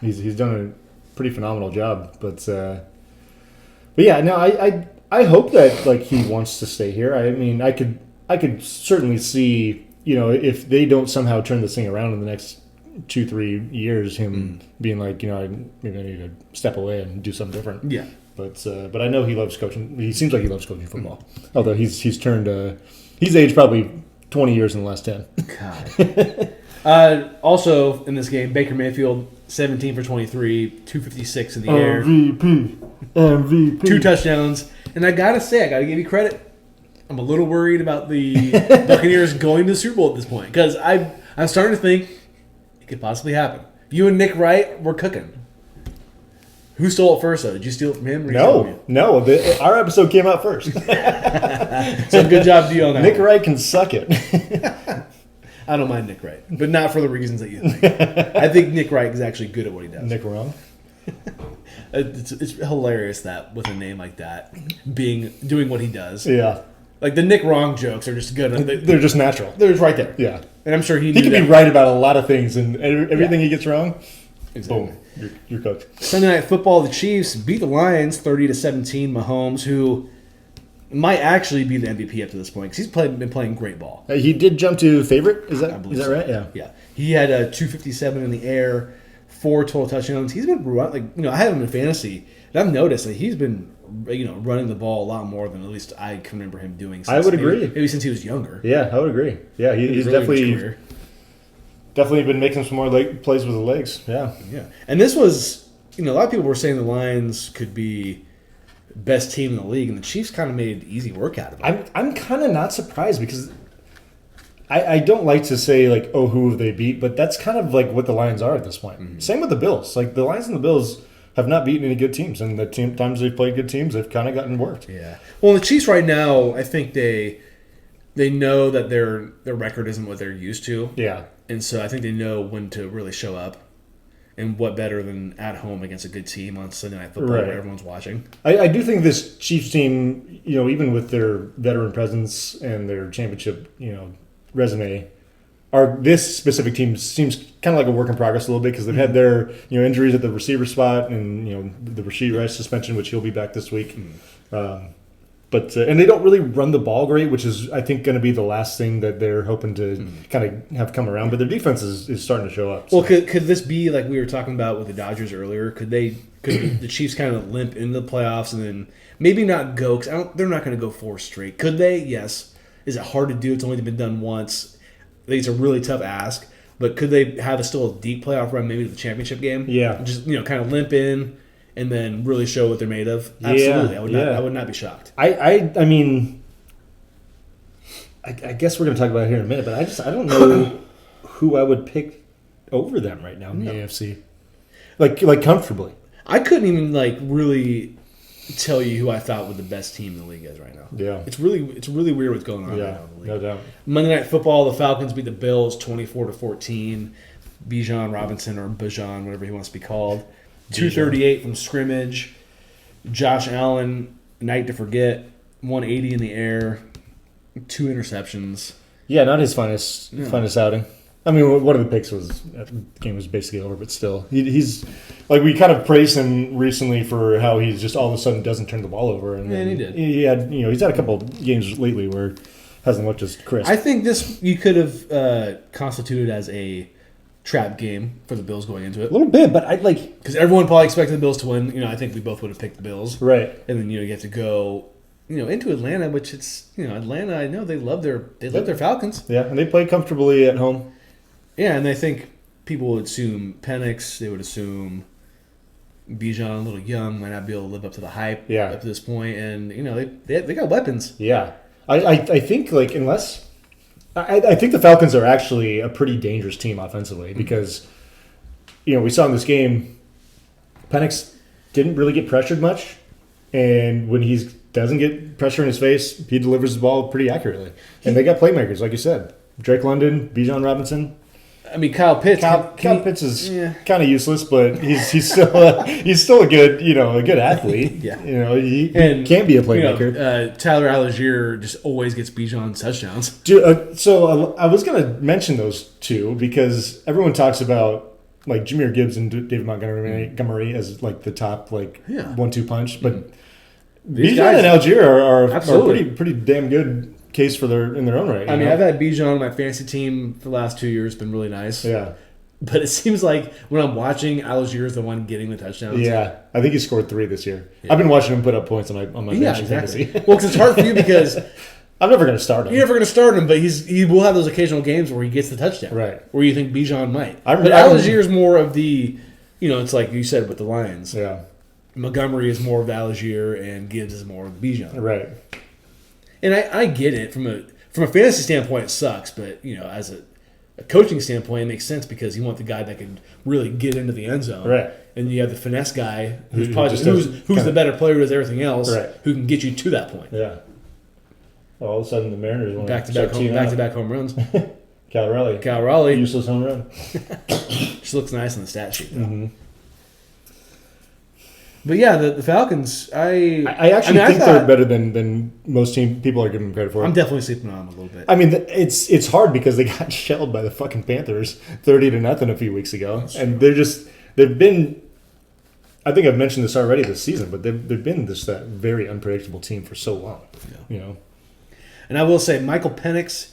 he's done a pretty phenomenal job. But yeah, no, I hope that, like, he wants to stay here. I mean, I could certainly see, if they don't somehow turn this thing around in the next 2-3 years, him being like, I need to step away and do something different. Yeah. But I know he loves coaching. He seems like he loves coaching football. Although he's turned he's aged probably 20 years in the last 10. God. Also in this game, Baker Mayfield 17 for 23, 256 in the air, MVP, 2 touchdowns. And I gotta give you credit. I'm a little worried about the Buccaneers going to the Super Bowl at this point because I'm starting to think it could possibly happen. You and Nick Wright were cooking. Who stole it first, though? Did you steal it from him? No. Our episode came out first. So good job to you on that. Nick Wright can suck it. I don't mind Nick Wright, but not for the reasons that you think. I think Nick Wright is actually good at what he does. Nick wrong? It's hilarious that with a name like that, doing what he does. Yeah. Like the Nick Wrong jokes are just good. They're just natural. They're just right there. Yeah. And I'm sure he can be right about a lot of things, and everything he gets wrong, exactly. Boom. Your coach. Sunday Night Football, the Chiefs beat the Lions 30-17. Mahomes, who might actually be the MVP up to this point because he's been playing great ball. He did jump to favorite. Is that so. right? Yeah. Yeah. He had a 257 in the air, 4 total touchdowns. He's been I have him in fantasy, and I've noticed that he's been running the ball a lot more than at least I can remember him doing. I would agree. Maybe since he was younger. Yeah, I would agree. Yeah, he's definitely been making some more plays with the legs. Yeah. Yeah. And this was, a lot of people were saying the Lions could be best team in the league, and the Chiefs kind of made easy work out of it. I'm kind of not surprised because I don't like to say who have they beat, but that's kind of what the Lions are at this point. Mm-hmm. Same with the Bills. The Lions and the Bills have not beaten any good teams, and the times they've played good teams, they've kind of gotten worked. Yeah. Well, the Chiefs right now, I think they know that their record isn't what they're used to. Yeah. And so I think they know when to really show up. And what better than at home against a good team on Sunday Night Football where everyone's watching? I do think this Chiefs team, even with their veteran presence and their championship, resume, this specific team seems kind of like a work in progress a little bit because they've had their injuries at the receiver spot and the Rashid Rice suspension, which he'll be back this week. But and they don't really run the ball great, which is I think going to be the last thing that they're hoping to kind of have come around. But their defense is starting to show up. So. Well, could this be like we were talking about with the Dodgers earlier? Could the Chiefs kind of limp into the playoffs and then maybe not go? Because they're not going to go 4 straight. Could they? Yes. Is it hard to do? It's only been done once. I think it's a really tough ask. But could they have still a deep playoff run, maybe to the championship game? Yeah. Just kind of limp in. And then really show what they're made of. Absolutely, I would not be shocked. I mean, I guess we're going to talk about it here in a minute, but I don't know who I would pick over them right now in the AFC, like comfortably. I couldn't even really tell you who I thought was the best team in the league is right now. Yeah, it's really weird what's going on right now in the league. No doubt. Monday Night Football, the Falcons beat the Bills 24-14. Bijan Robinson or Bijan, whatever he wants to be called. 238 from scrimmage. Josh Allen, night to forget. 180 in the air. 2 interceptions. Yeah, not his finest outing. I mean, one of the picks the game was basically over, but still, he's we kind of praised him recently for how he's just all of a sudden doesn't turn the ball over, and he did. He had he's had a couple of games lately where hasn't looked as crisp. I think this you could have constituted as a trap game for the Bills going into it. A little bit, but I'd because everyone probably expected the Bills to win. I think we both would have picked the Bills, right? And then you have to go, into Atlanta, which it's Atlanta. I know they love their Falcons. Yeah, and they play comfortably at home. Yeah, and I think people would assume Penix. They would assume Bijan, a little young, might not be able to live up to the hype up to this point, and they got weapons. Yeah, I think unless. I think the Falcons are actually a pretty dangerous team offensively because, we saw in this game, Penix didn't really get pressured much, and when he doesn't get pressure in his face, he delivers the ball pretty accurately. And they got playmakers, like you said, Drake London, Bijan Robinson. I mean, Kyle Pitts. Kyle Pitts is kind of useless, but he's still a good a good athlete. Yeah, he can be a playmaker. Tyler Algier just always gets Bijan touchdowns. Dude, so I was gonna mention those two because everyone talks about Jahmyr Gibbs and David Montgomery as the top 1-2 punch, but Bijan and Algier are pretty damn good. Case for in their own right. I mean, I've had Bijan on my fantasy team for the last 2 years. Been really nice. Yeah. But it seems like when I'm watching, Algier is the one getting the touchdowns. Yeah. I think he scored 3 this year. Yeah. I've been watching him put up points on my fantasy. Exactly. Well, because it's hard for you because I'm never going to start him. You're never going to start him, but he will have those occasional games where he gets the touchdown. Right. Where you think Bijan might. But Algier is more of the, it's like you said with the Lions. Yeah. Montgomery is more of the Algier and Gibbs is more of the Bijan. Right. And I get it from a fantasy standpoint, it sucks, but as a coaching standpoint, it makes sense because you want the guy that can really get into the end zone, right? And you have the finesse guy who's probably who's the better player, does everything else, right? Who can get you to that point. Yeah. Well, all of a sudden, the Mariners want back to back home runs. Cal Raleigh, useless home run. Just looks nice on the stat sheet, though. Mm-hmm. But yeah, the Falcons, I actually think they're better than most people are giving them credit for. I'm definitely sleeping on them a little bit. I mean, it's hard because they got shelled by the fucking Panthers 30-0 a few weeks ago, and they're they've been. I think I've mentioned this already this season, but they've been that very unpredictable team for so long. Yeah. And I will say, Michael Penix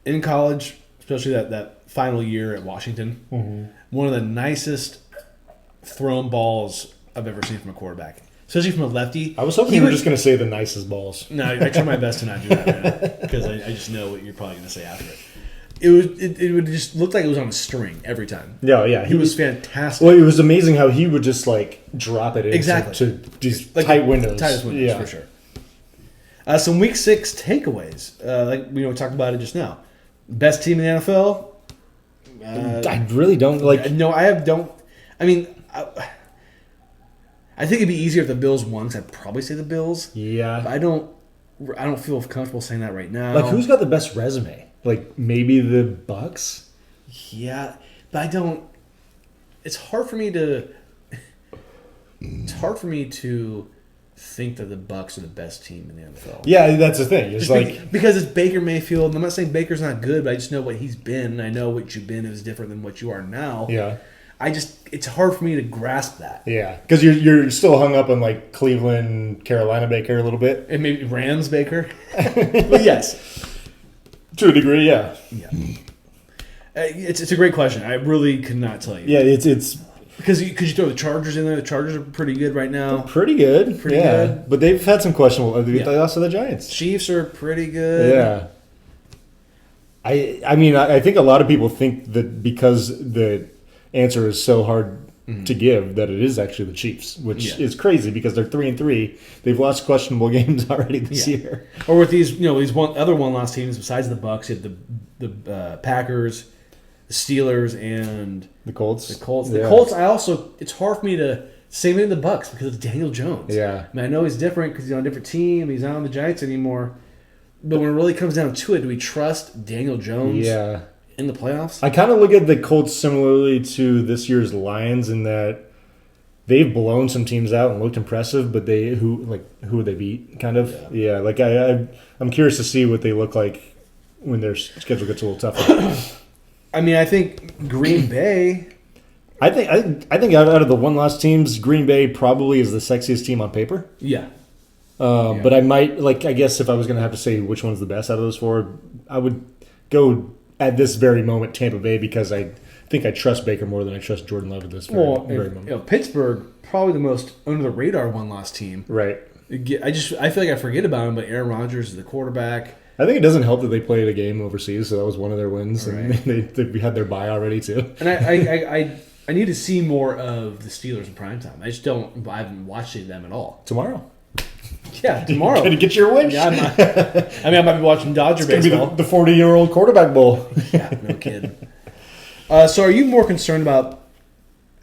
in college, especially that final year at Washington, one of the nicest thrown balls I've ever seen from a quarterback. Especially from a lefty. I was hoping you were just going to say the nicest balls. No, I try my best to not do that right now because I just know what you're probably going to say after it. It would just look like it was on a string every time. Yeah. He was fantastic. Well, it was amazing how he would just drop it into to these tight windows. Tightest windows, for sure. Some Week 6 takeaways. We talked about it just now. Best team in the NFL? I really don't like. No, I don't. I mean, I think it'd be easier if the Bills won, because I'd probably say the Bills. Yeah. But I don't feel comfortable saying that right now. Who's got the best resume? Maybe the Bucks? Yeah, but I don't. It's hard for me to think that the Bucks are the best team in the NFL. Yeah, that's the thing. It's because it's Baker Mayfield. And I'm not saying Baker's not good, but I just know what he's been. And I know what you've been is different than what you are now. Yeah. It's hard for me to grasp that. Yeah, because you're still hung up on Cleveland, Carolina Baker a little bit, and maybe Rams Baker. But yes, to a degree, yeah. It's a great question. I really could not tell you. Yeah, it's because you throw the Chargers in there. The Chargers are pretty good right now. They're pretty good, good. But they've had some questionable. They lost to the Giants. Chiefs are pretty good. Yeah. I mean, I think a lot of people think that because the answer is so hard to give that it is actually the Chiefs, which is crazy because they're 3-3. They've lost questionable games already this year. Or with these other one-loss teams besides the Bucks, you have the Packers, the Steelers, and the Colts. The Colts. It's hard for me to say anything to the Bucks because it's Daniel Jones. Yeah, I mean, I know he's different because he's on a different team. He's not on the Giants anymore. But when it really comes down to it, do we trust Daniel Jones? Yeah. In the playoffs? I kind of look at the Colts similarly to this year's Lions in that they've blown some teams out and looked impressive, but who would they beat? Kind of, yeah. I'm curious to see what they look like when their schedule gets a little tougher. I mean, I think Green Bay. I think out of the one-loss teams, Green Bay probably is the sexiest team on paper. Yeah. But I might I guess if I was going to have to say which one's the best out of those four, I would go. At this very moment, Tampa Bay, because I think I trust Baker more than I trust Jordan Love at this very moment. Pittsburgh, probably the most under-the-radar one-loss team. Right. I feel like I forget about him, but Aaron Rodgers is the quarterback. I think it doesn't help that they played a game overseas, so that was one of their wins, and they had their bye already, too. And I need to see more of the Steelers in primetime. I haven't watched them at all. Tomorrow. Yeah, tomorrow. Trying to get your wish. Yeah, I might be watching Dodger baseball. Be the 40-year-old quarterback bowl. Yeah, no kidding. So are you more concerned about,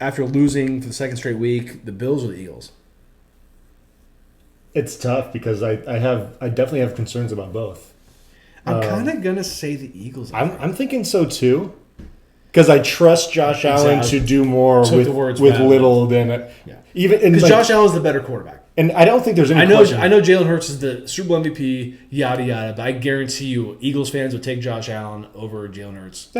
after losing for the second straight week, the Bills or the Eagles? It's tough because I definitely have concerns about both. I'm kind of going to say the Eagles. I'm thinking so, too. Because I trust Josh Allen to do more with little than... Even because Josh Allen's the better quarterback. And I don't think there's any question. I know Jalen Hurts is the Super Bowl MVP, yada, yada, but I guarantee you Eagles fans would take Josh Allen over Jalen Hurts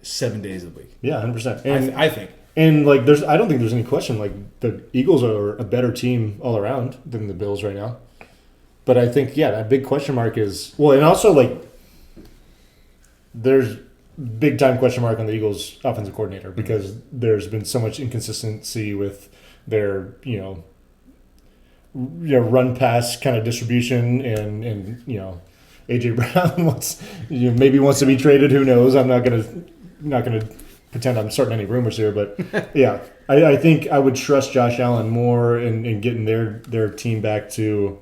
7 days a week. Yeah, 100%. And I think. And I don't think there's any question. The Eagles are a better team all around than the Bills right now. But I think, that big question mark is... Well, and also, there's big time question mark on the Eagles offensive coordinator because there's been so much inconsistency with their, run pass kind of distribution and AJ Brown maybe wants to be traded. Who knows? I'm not gonna pretend I'm starting any rumors here, but I think I would trust Josh Allen more in getting their team back to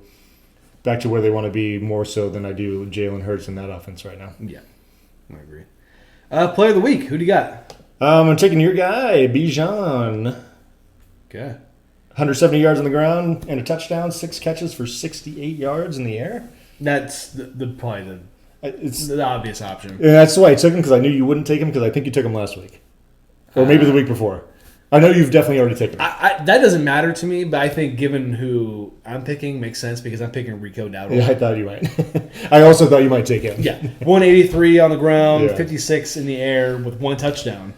where they want to be more so than I do Jalen Hurts in that offense right now. Yeah, I agree. Player of the week, who do you got? I'm taking your guy, Bijan. Okay. 170 yards on the ground and a touchdown, 6 catches for 68 yards in the air. That's probably the obvious option. And that's why I took him, because I knew you wouldn't take him, because I think you took him last week. Or maybe the week before. I know you've definitely already taken him. That doesn't matter to me, but I think given who I'm picking makes sense because I'm picking Rico Dowdle. Yeah, I thought you might. I also thought you might take him. Yeah. 183 on the ground, 56 in the air with 1 touchdown.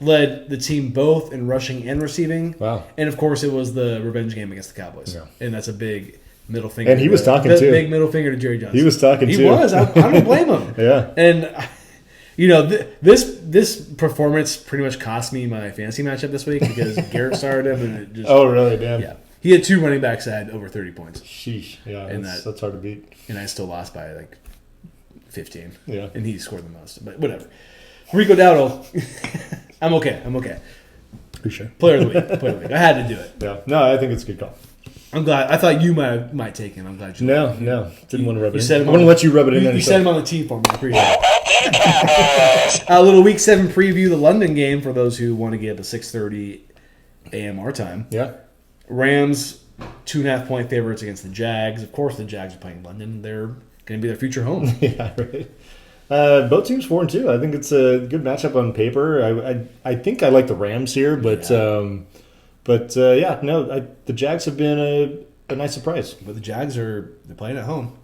led the team both in rushing and receiving. Wow. And, of course, it was the revenge game against the Cowboys. Yeah. And that's a big middle finger. And he was talking, too. Big middle finger to Jerry Jones. He was talking, too. He was. I don't blame him. Yeah. And, you know, this performance pretty much cost me my fantasy matchup this week because Garrett started him. And it just, oh, really? Damn. Yeah. He had 2 running backs that had over 30 points. Sheesh. Yeah, and that's hard to beat. And I still lost by, 15. Yeah. And he scored the most. But whatever. Rico Dowdle, I'm okay. For sure. Player of the week. I had to do it. Yeah. No, I think it's a good call. I'm glad. I thought you might take him. I'm glad you. No. Didn't want to rub it in. I want to let you rub it in. You set him on the tee for me. I appreciate it. A little Week 7 preview, the London game for those who want to get a 6:30 a.m. our time. Yeah. Rams 2.5-point favorites against the Jags. Of course, the Jags are playing London. They're going to be their future home. Yeah, right. Both teams 4-2. I think it's a good matchup on paper. I think I like the Rams here, but the Jags have been a nice surprise. But the Jags they're playing at home.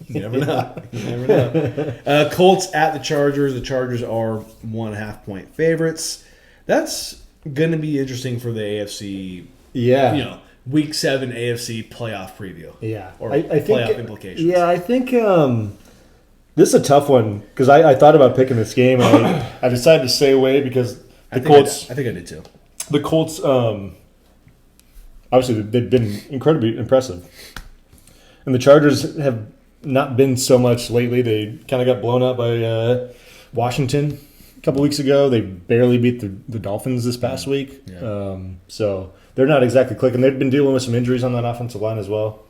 You never know. You never know. Colts at the Chargers. The Chargers are 1.5-point favorites. That's going to be interesting for the AFC. Yeah. Week 7 AFC playoff preview. Yeah. Or I think, playoff implications. Yeah, I think this is a tough one because I thought about picking this game and I decided to stay away because the Colts. I think I did too. The Colts, obviously, they've been incredibly impressive. And the Chargers have not been so much lately. They kind of got blown out by Washington a couple weeks ago. They barely beat the Dolphins this past week. Yeah. So they're not exactly clicking. They've been dealing with some injuries on that offensive line as well.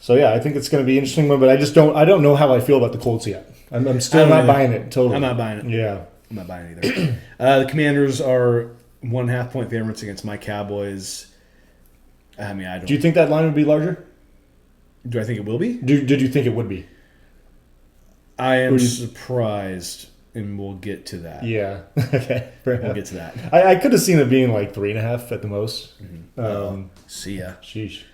So yeah, I think it's going to be an interesting one, but I don't know how I feel about the Colts yet. I'm still not buying it. Totally. I'm not buying it. Yeah. I'm not buying it either. The Commanders are 1.5-point favorites against my Cowboys. I mean, I don't. Do you think that line would be larger? Do I think it will be? Did you think it would be? I am surprised, and we'll get to that. Yeah. Okay. We'll get to that. I could have seen it being like 3.5 at the most. Mm-hmm. See ya. Sheesh.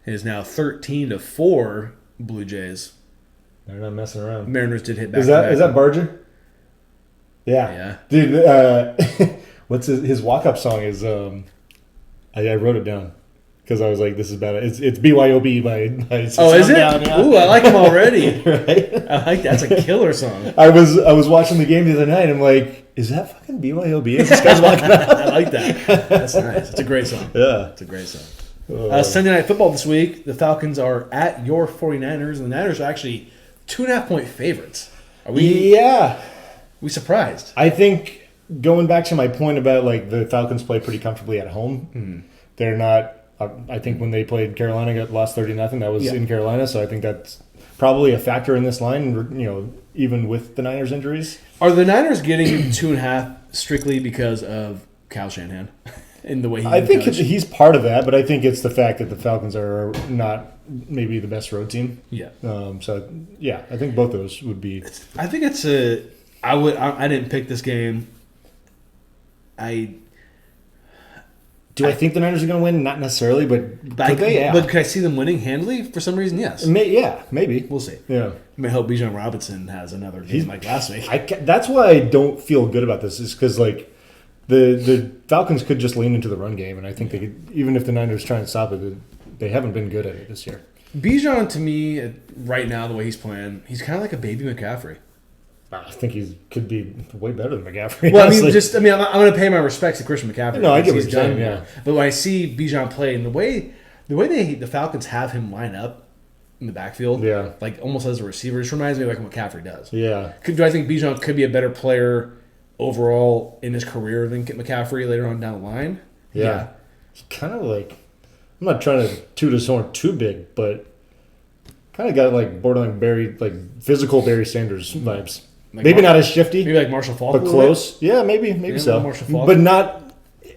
It is now 13-4 Blue Jays. They're not messing around. Mariners did hit back. Is that Barger? Yeah. Dude, what's his walk-up song is, I wrote it down because I was like, this is bad. It's BYOB by Oh, is it? Yeah. Ooh, I like him already. Right? I like that. That's a killer song. I was watching the game the other night and I'm like, is that fucking BYOB as this guy's walking out? I like that. That's nice. It's a great song. Yeah. It's a great song. Sunday Night Football this week, the Falcons are at your 49ers, and the Niners are actually 2.5-point favorites. Are we? Yeah. We surprised? I think going back to my point about like the Falcons play pretty comfortably at home. They're not. I think when they played Carolina, got lost 30-0. That was in Carolina, so I think that's probably a factor in this line. Even with the Niners injuries. Are the Niners getting 2.5 strictly because of Kyle Shanahan? In the way I think he's part of that, but I think it's the fact that the Falcons are not maybe the best road team. Yeah. So yeah, I think both of those would be. I think it's a. I didn't pick this game. Do I think the Niners are going to win? Not necessarily, but could they? Yeah. But could I see them winning handily? For some reason, yes. Maybe. We'll see. Yeah. I hope Bijan Robinson has another game like last week. That's why I don't feel good about this. Is because like. The Falcons could just lean into the run game, and I think they could, even if the Niners try and stop it, they haven't been good at it this year. Bijan, to me, right now, the way he's playing, he's kind of like a baby McCaffrey. I think he could be way better than McCaffrey. Well, honestly. I'm going to pay my respects to Christian McCaffrey. No, I get what you're saying, yeah. But when I see Bijan play, and the way the Falcons have him line up in the backfield, like almost as a receiver, just reminds me of like what McCaffrey does. Yeah. Do I think Bijan could be a better player overall in his career than McCaffrey later on down the line? Yeah. It's kind of like, I'm not trying to toot his horn too big, but kind of got like borderline physical Barry Sanders vibes. Like maybe not as shifty. Maybe like Marshall Faulk. But close. Yeah, maybe so. Marshall Faulk. But not.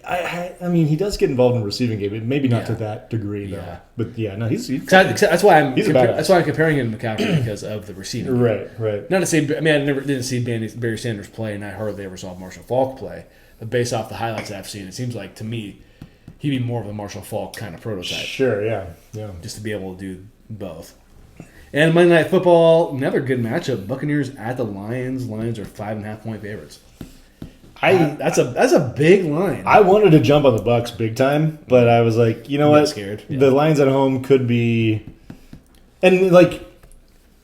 I mean, he does get involved in receiving game. Maybe not to that degree, though. Yeah. But yeah, no, that's why I'm comparing him to McCaffrey because of the receiving game. Right. Not to say, I mean, I didn't see Barry Sanders play, and I hardly ever saw Marshall Faulk play. But based off the highlights I've seen, it seems like to me he'd be more of a Marshall Faulk kind of prototype. Sure, yeah. Just to be able to do both. And Monday Night Football, another good matchup. Buccaneers at the Lions. Lions are 5.5-point favorites. That's a big line. I wanted to jump on the Bucs big time, but I was like, you know what? Scared. Yeah. The Lions at home could be, and like,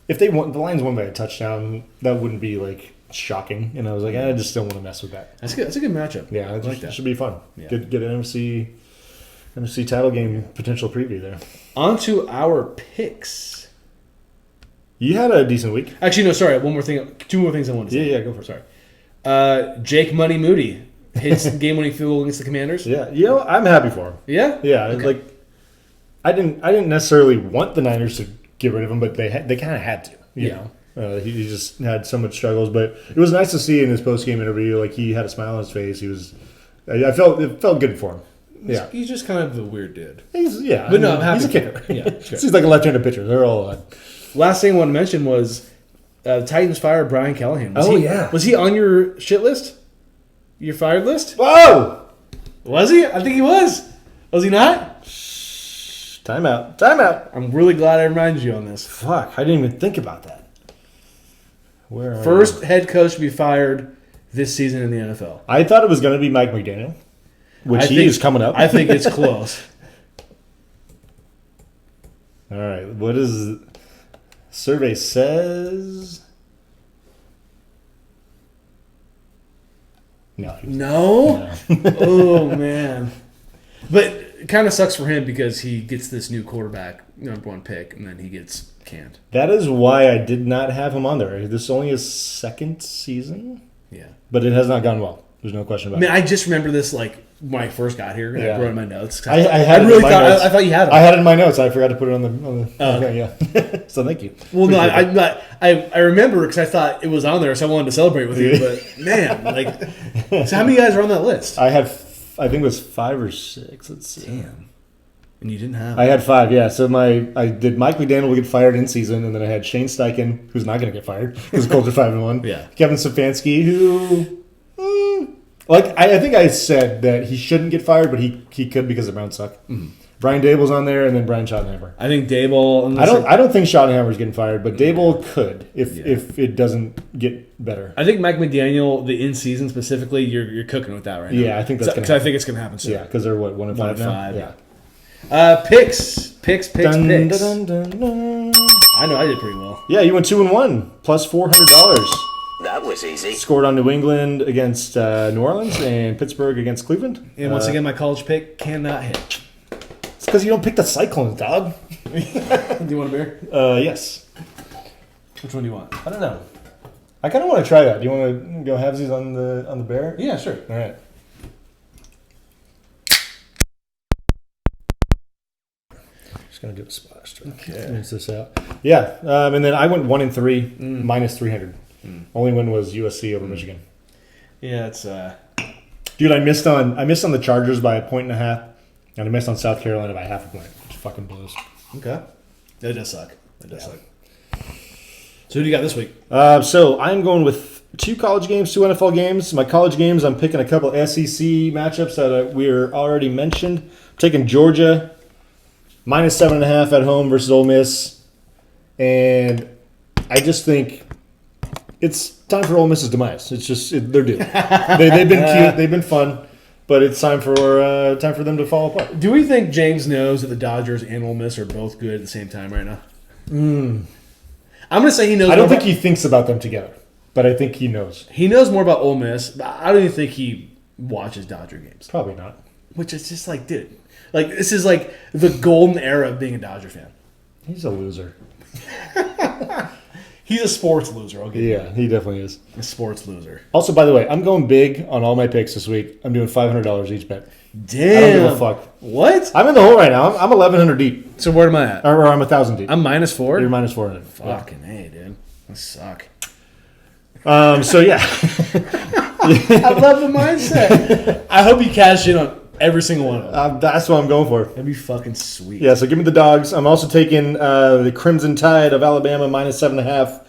if the Lions won by a touchdown, that wouldn't be like shocking. And I was like, I just don't want to mess with that. That's good. That's a good matchup. Yeah, it should be fun. Yeah. Get an NFC title game potential preview there. On to our picks. You had a decent week. Actually, no, sorry. One more thing. Two more things I wanted to say. Yeah, go for it. Sorry. Jake Money Moody hits game-winning field goal against the Commanders. Yeah, I'm happy for him. Yeah? Yeah, Okay. like I didn't necessarily want the Niners to get rid of him, but they kind of had to. You know, he just had so much struggles, but it was nice to see in his post-game interview, like he had a smile on his face. It felt good for him. Yeah, He's just kind of a weird dude. But no, I'm happy. He's a kicker. Yeah, sure. He's like a left-handed pitcher. They're all odd. Last thing I want to mention was the Titans fired Brian Callahan. Was he on your shit list? Your fired list? Whoa! Was he? I think he was. Was he not? Time out. I'm really glad I reminded you on this. Fuck, I didn't even think about that. Where are First head coach to be fired this season in the NFL. I thought it was going to be Mike McDaniel, which is coming up. I think it's close. All right, what is survey says? No? Oh, man. But it kind of sucks for him because he gets this new quarterback, number one pick, and then he gets canned. That is why I did not have him on there. This is only his second season. Yeah. But it has not gone well. There's no question about it. I just remember this like when I first got here, and I wrote in my notes. I had really it in my notes. I thought you had it. I had it in my notes. I forgot to put it on the okay, yeah. So thank you. Well, no, I remember because I thought it was on there, so I wanted to celebrate with you. But man, so how many guys are on that list? I think it was 5 or 6. Let's see. Damn. And you didn't have. I had 5, yeah. So I did Mike McDaniel will get fired in season, and then I had Shane Steichen, who's not going to get fired because the Colts are 5-1. Yeah. Kevin Stefanski, who, I think I said that he shouldn't get fired, but he could because the Browns suck. Mm-hmm. Brian Dable's on there, and then Brian Schottenheimer. I think Dable. I don't think Schottenheimer's getting fired, but Dable could if it doesn't get better. I think Mike McDaniel, the in season specifically, you're cooking with that right now. Yeah, I think that's going to happen. I think it's going to happen soon. Yeah, because they're 1-5 now. Yeah. Picks. Dun, dun, dun, dun. I know I did pretty well. Yeah, you went 2-1 plus $400. That was easy. Scored on New England against New Orleans and Pittsburgh against Cleveland. And once again, my college pick cannot hit. It's because you don't pick the Cyclones, dog. Do you want a beer? Yes. Which one do you want? I don't know. I kind of want to try that. Do you want to go halvesies on the bear? Yeah, sure. All right. Just gonna do a splash. Okay. Rinse this out. Yeah, and then I went 1-3 minus 300. Only win was USC over Michigan. Yeah, it's. Dude, I missed on the Chargers by 1.5, and I missed on South Carolina by 0.5 point. Which fucking blows. Okay. That does suck. Suck. So who do you got this week? So I'm going with 2 college games, 2 NFL games. My college games, I'm picking a couple SEC matchups that we're already mentioned. I'm taking Georgia minus 7.5 at home versus Ole Miss, and I just think it's time for Ole Miss's demise. It's just they're due. They've been cute, they've been fun, but it's time for them to fall apart. Do we think James knows that the Dodgers and Ole Miss are both good at the same time right now? I'm going to say he knows. I don't think he thinks about them together, but I think he knows. He knows more about Ole Miss, but I don't even think he watches Dodger games. Probably not. Which is just like, dude, like this is like the golden era of being a Dodger fan. He's a loser. He's a sports loser. I'll give you that. He definitely is. A sports loser. Also, by the way, I'm going big on all my picks this week. I'm doing $500 each bet. Damn. I don't give a fuck. What? I'm in the hole right now. I'm 1,100 deep. So where am I at? Or I'm 1,000 deep. I'm -4? You're minus 400. Fucking A, dude. I suck. So, yeah. I love the mindset. I hope you cash in on every single one of them. That's what I'm going for. That'd be fucking sweet. Yeah, so give me the dogs. I'm also taking the Crimson Tide of Alabama minus 7.5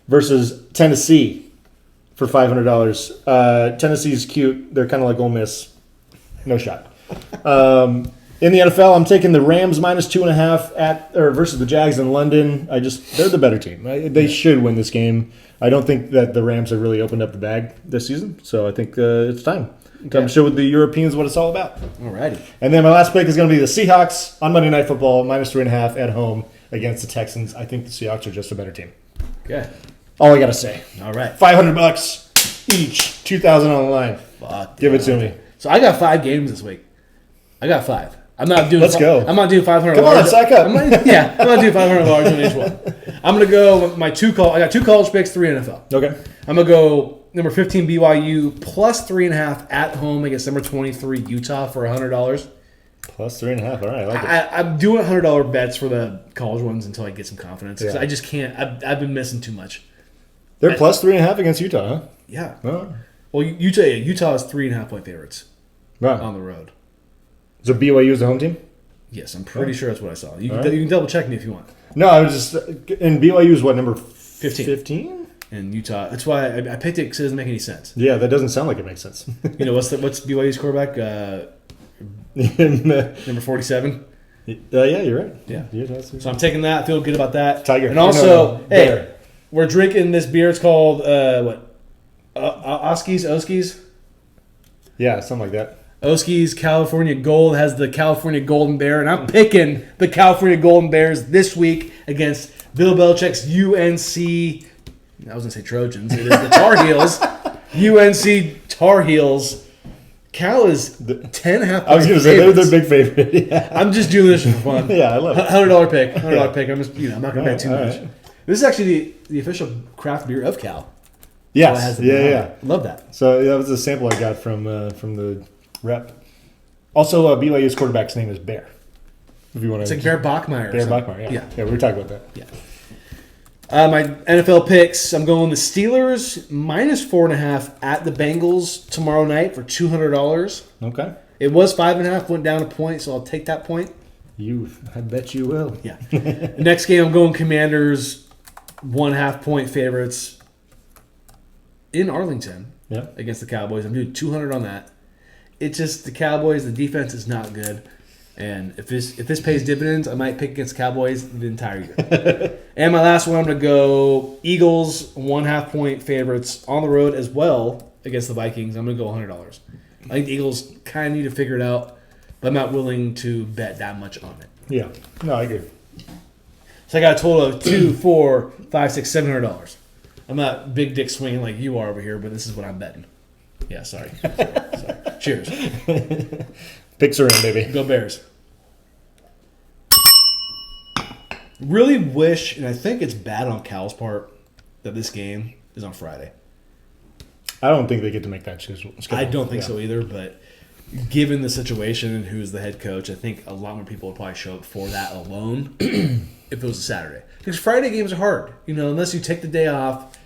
versus Tennessee for $500. Tennessee's cute. They're kind of like Ole Miss. No shot. And In the NFL, I'm taking the Rams minus 2.5 versus the Jags in London. They're the better team. They should win this game. I don't think that the Rams have really opened up the bag this season, so I think it's time. Time to show with the Europeans what it's all about. Alrighty. And then my last pick is going to be the Seahawks on Monday Night Football, minus 3.5 at home against the Texans. I think the Seahawks are just a better team. Okay. All I got to say. All right. $500 each, $2,000 on the line. Fuck. Give it to me. So I got 5 games this week. I got 5. I'm not doing. Let's go. I'm not doing 500. Come on, sack up. I'm not doing $500 on each one. I'm gonna go with my 2 I got 2 college picks, 3 NFL. Okay. I'm gonna go number 15 BYU plus 3.5 at home against number 23 Utah for $100. Plus 3.5. All right, I like it. I'm doing $100 bets for the college ones until I get some confidence because Yeah. I just can't. I've been missing too much. They're plus 3.5 against Utah, huh? Yeah. Oh. Well, Utah is 3.5 point favorites Right. on the road. So BYU is the home team? Yes, I'm pretty sure that's what I saw. You All can, right. you can double check me if you want. No, I was just... And BYU is what, number 15. 15? And Utah. That's why I picked it because it doesn't make any sense. Yeah, that doesn't sound like it makes sense. You know what's BYU's quarterback? Number 47. Yeah, you're right. Yeah. That's So I'm taking that. I feel good about that. Tiger. And also, hey, Bear. we're drinking this beer. It's called Oskies. Yeah, something like that. Oski's California Gold has the California Golden Bear, and I'm picking the California Golden Bears this week against Bill Belichick's UNC. I was going to say Trojans. It is the Tar Heels. UNC Tar Heels. Cal is 10.5. I was going to say, they're their big favorite. Yeah, I'm just doing this for fun. Yeah, I love it. $100 pick. $100 pick. I'm just, I'm not going to bet too much. Right. This is actually the official craft beer of Cal. Yes. It has the Yeah. Love that. So that was a sample I got from the rep. Also, BYU's quarterback's name is Bear. If you want It's to, like Bear Bachmeier. Bear Bachmeier. Yeah, we were talking about that. Yeah. My NFL picks. I'm going the Steelers minus 4.5 at the Bengals tomorrow night for $200. Okay. It was 5.5, went down a point, so I'll take that point. I bet you will. Yeah. The next game, I'm going Commanders 1.5 point favorites in Arlington. Yeah. Against the Cowboys. I'm doing 200 on that. It's just the Cowboys. The defense is not good, and if this pays dividends, I might pick against the Cowboys the entire year. And my last one, I'm gonna go Eagles 1.5 point favorites on the road as well against the Vikings. I'm gonna go $100. I think the Eagles kind of need to figure it out, but I'm not willing to bet that much on it. Yeah. No, I agree. So I got a total of $200, $400, $500, $600, $700. I'm not big dick swinging like you are over here, but this is what I'm betting. Yeah, sorry. Cheers. Picks are in, baby. Go Bears. Really wish, and I think it's bad on Cal's part, that this game is on Friday. I don't think they get to make that schedule. I don't think so either, but given the situation and who's the head coach, I think a lot more people would probably show up for that alone if it was a Saturday. Because Friday games are hard, unless you take the day off.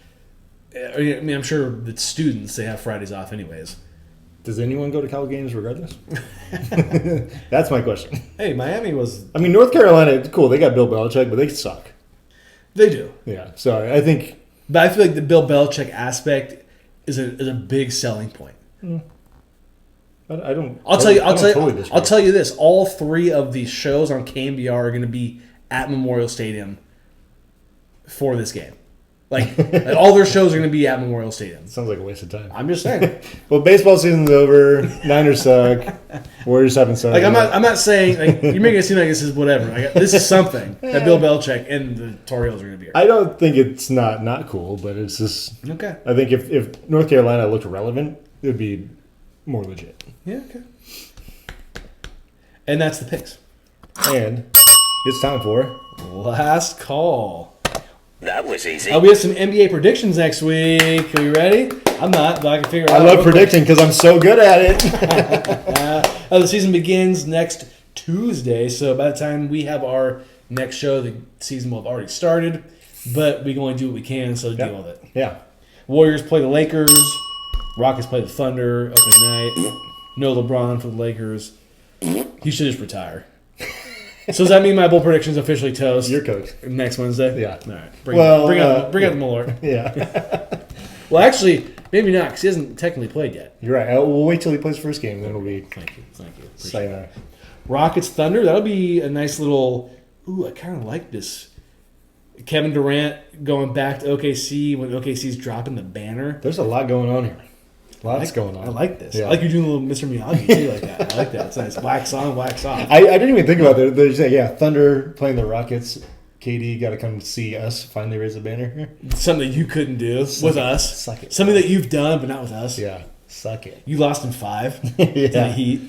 I mean, I'm sure the students, they have Fridays off anyways. Does anyone go to Cal games regardless? That's my question. Hey, Miami was... I mean, North Carolina, cool. They got Bill Belichick, but they suck. They do. Yeah, sorry. I think... But I feel like the Bill Belichick aspect is a big selling point. I don't... I'll totally tell you this. All 3 of these shows on KMBR are going to be at Memorial Stadium for this game. Like all their shows are going to be at Memorial Stadium. Sounds like a waste of time. I'm just saying. Well, baseball season's over. Niners suck. Warriors haven't sucked. Like I'm not saying like you're making it seem like this is whatever. Like, this is something that Bill Belichick and the Tar Heels are going to be here. I don't think it's not cool, but it's just... Okay. I think if North Carolina looked relevant, it would be more legit. Yeah, okay. And that's the picks. And it's time for... Last call. That was easy. We have some NBA predictions next week. Are you ready? I'm not, but I can figure it out. I love predicting because I'm so good at it. The season begins next Tuesday, so by the time we have our next show, the season will have already started, but we can only do what we can, so deal with it. Yeah. Warriors play the Lakers. Rockets play the Thunder opening night. No LeBron for the Lakers. He should just retire. So does that mean my bold predictions officially toast? Your coach. Next Wednesday? Yeah. All right. Bring out the Malort. Yeah. Well, actually, maybe not, because he hasn't technically played yet. You're right. We'll wait till he plays first game, then it'll be... Thank you. Appreciate it. sayonara. Rockets Thunder. That'll be a nice little. Ooh, I kind of like this. Kevin Durant going back to OKC when OKC's dropping the banner. There's a lot going on here. Lots going on. I like this. Yeah. I like you doing a little Mr. Miyagi too, like that. I like that. It's nice. Wax on, wax off. I didn't even think about that. They say, Thunder playing the Rockets. KD got to come see us finally raise a banner here. Something that you couldn't do with us. Suck it. Something that you've done, but not with us. Yeah, suck it. You lost in 5 to Yeah. the Heat.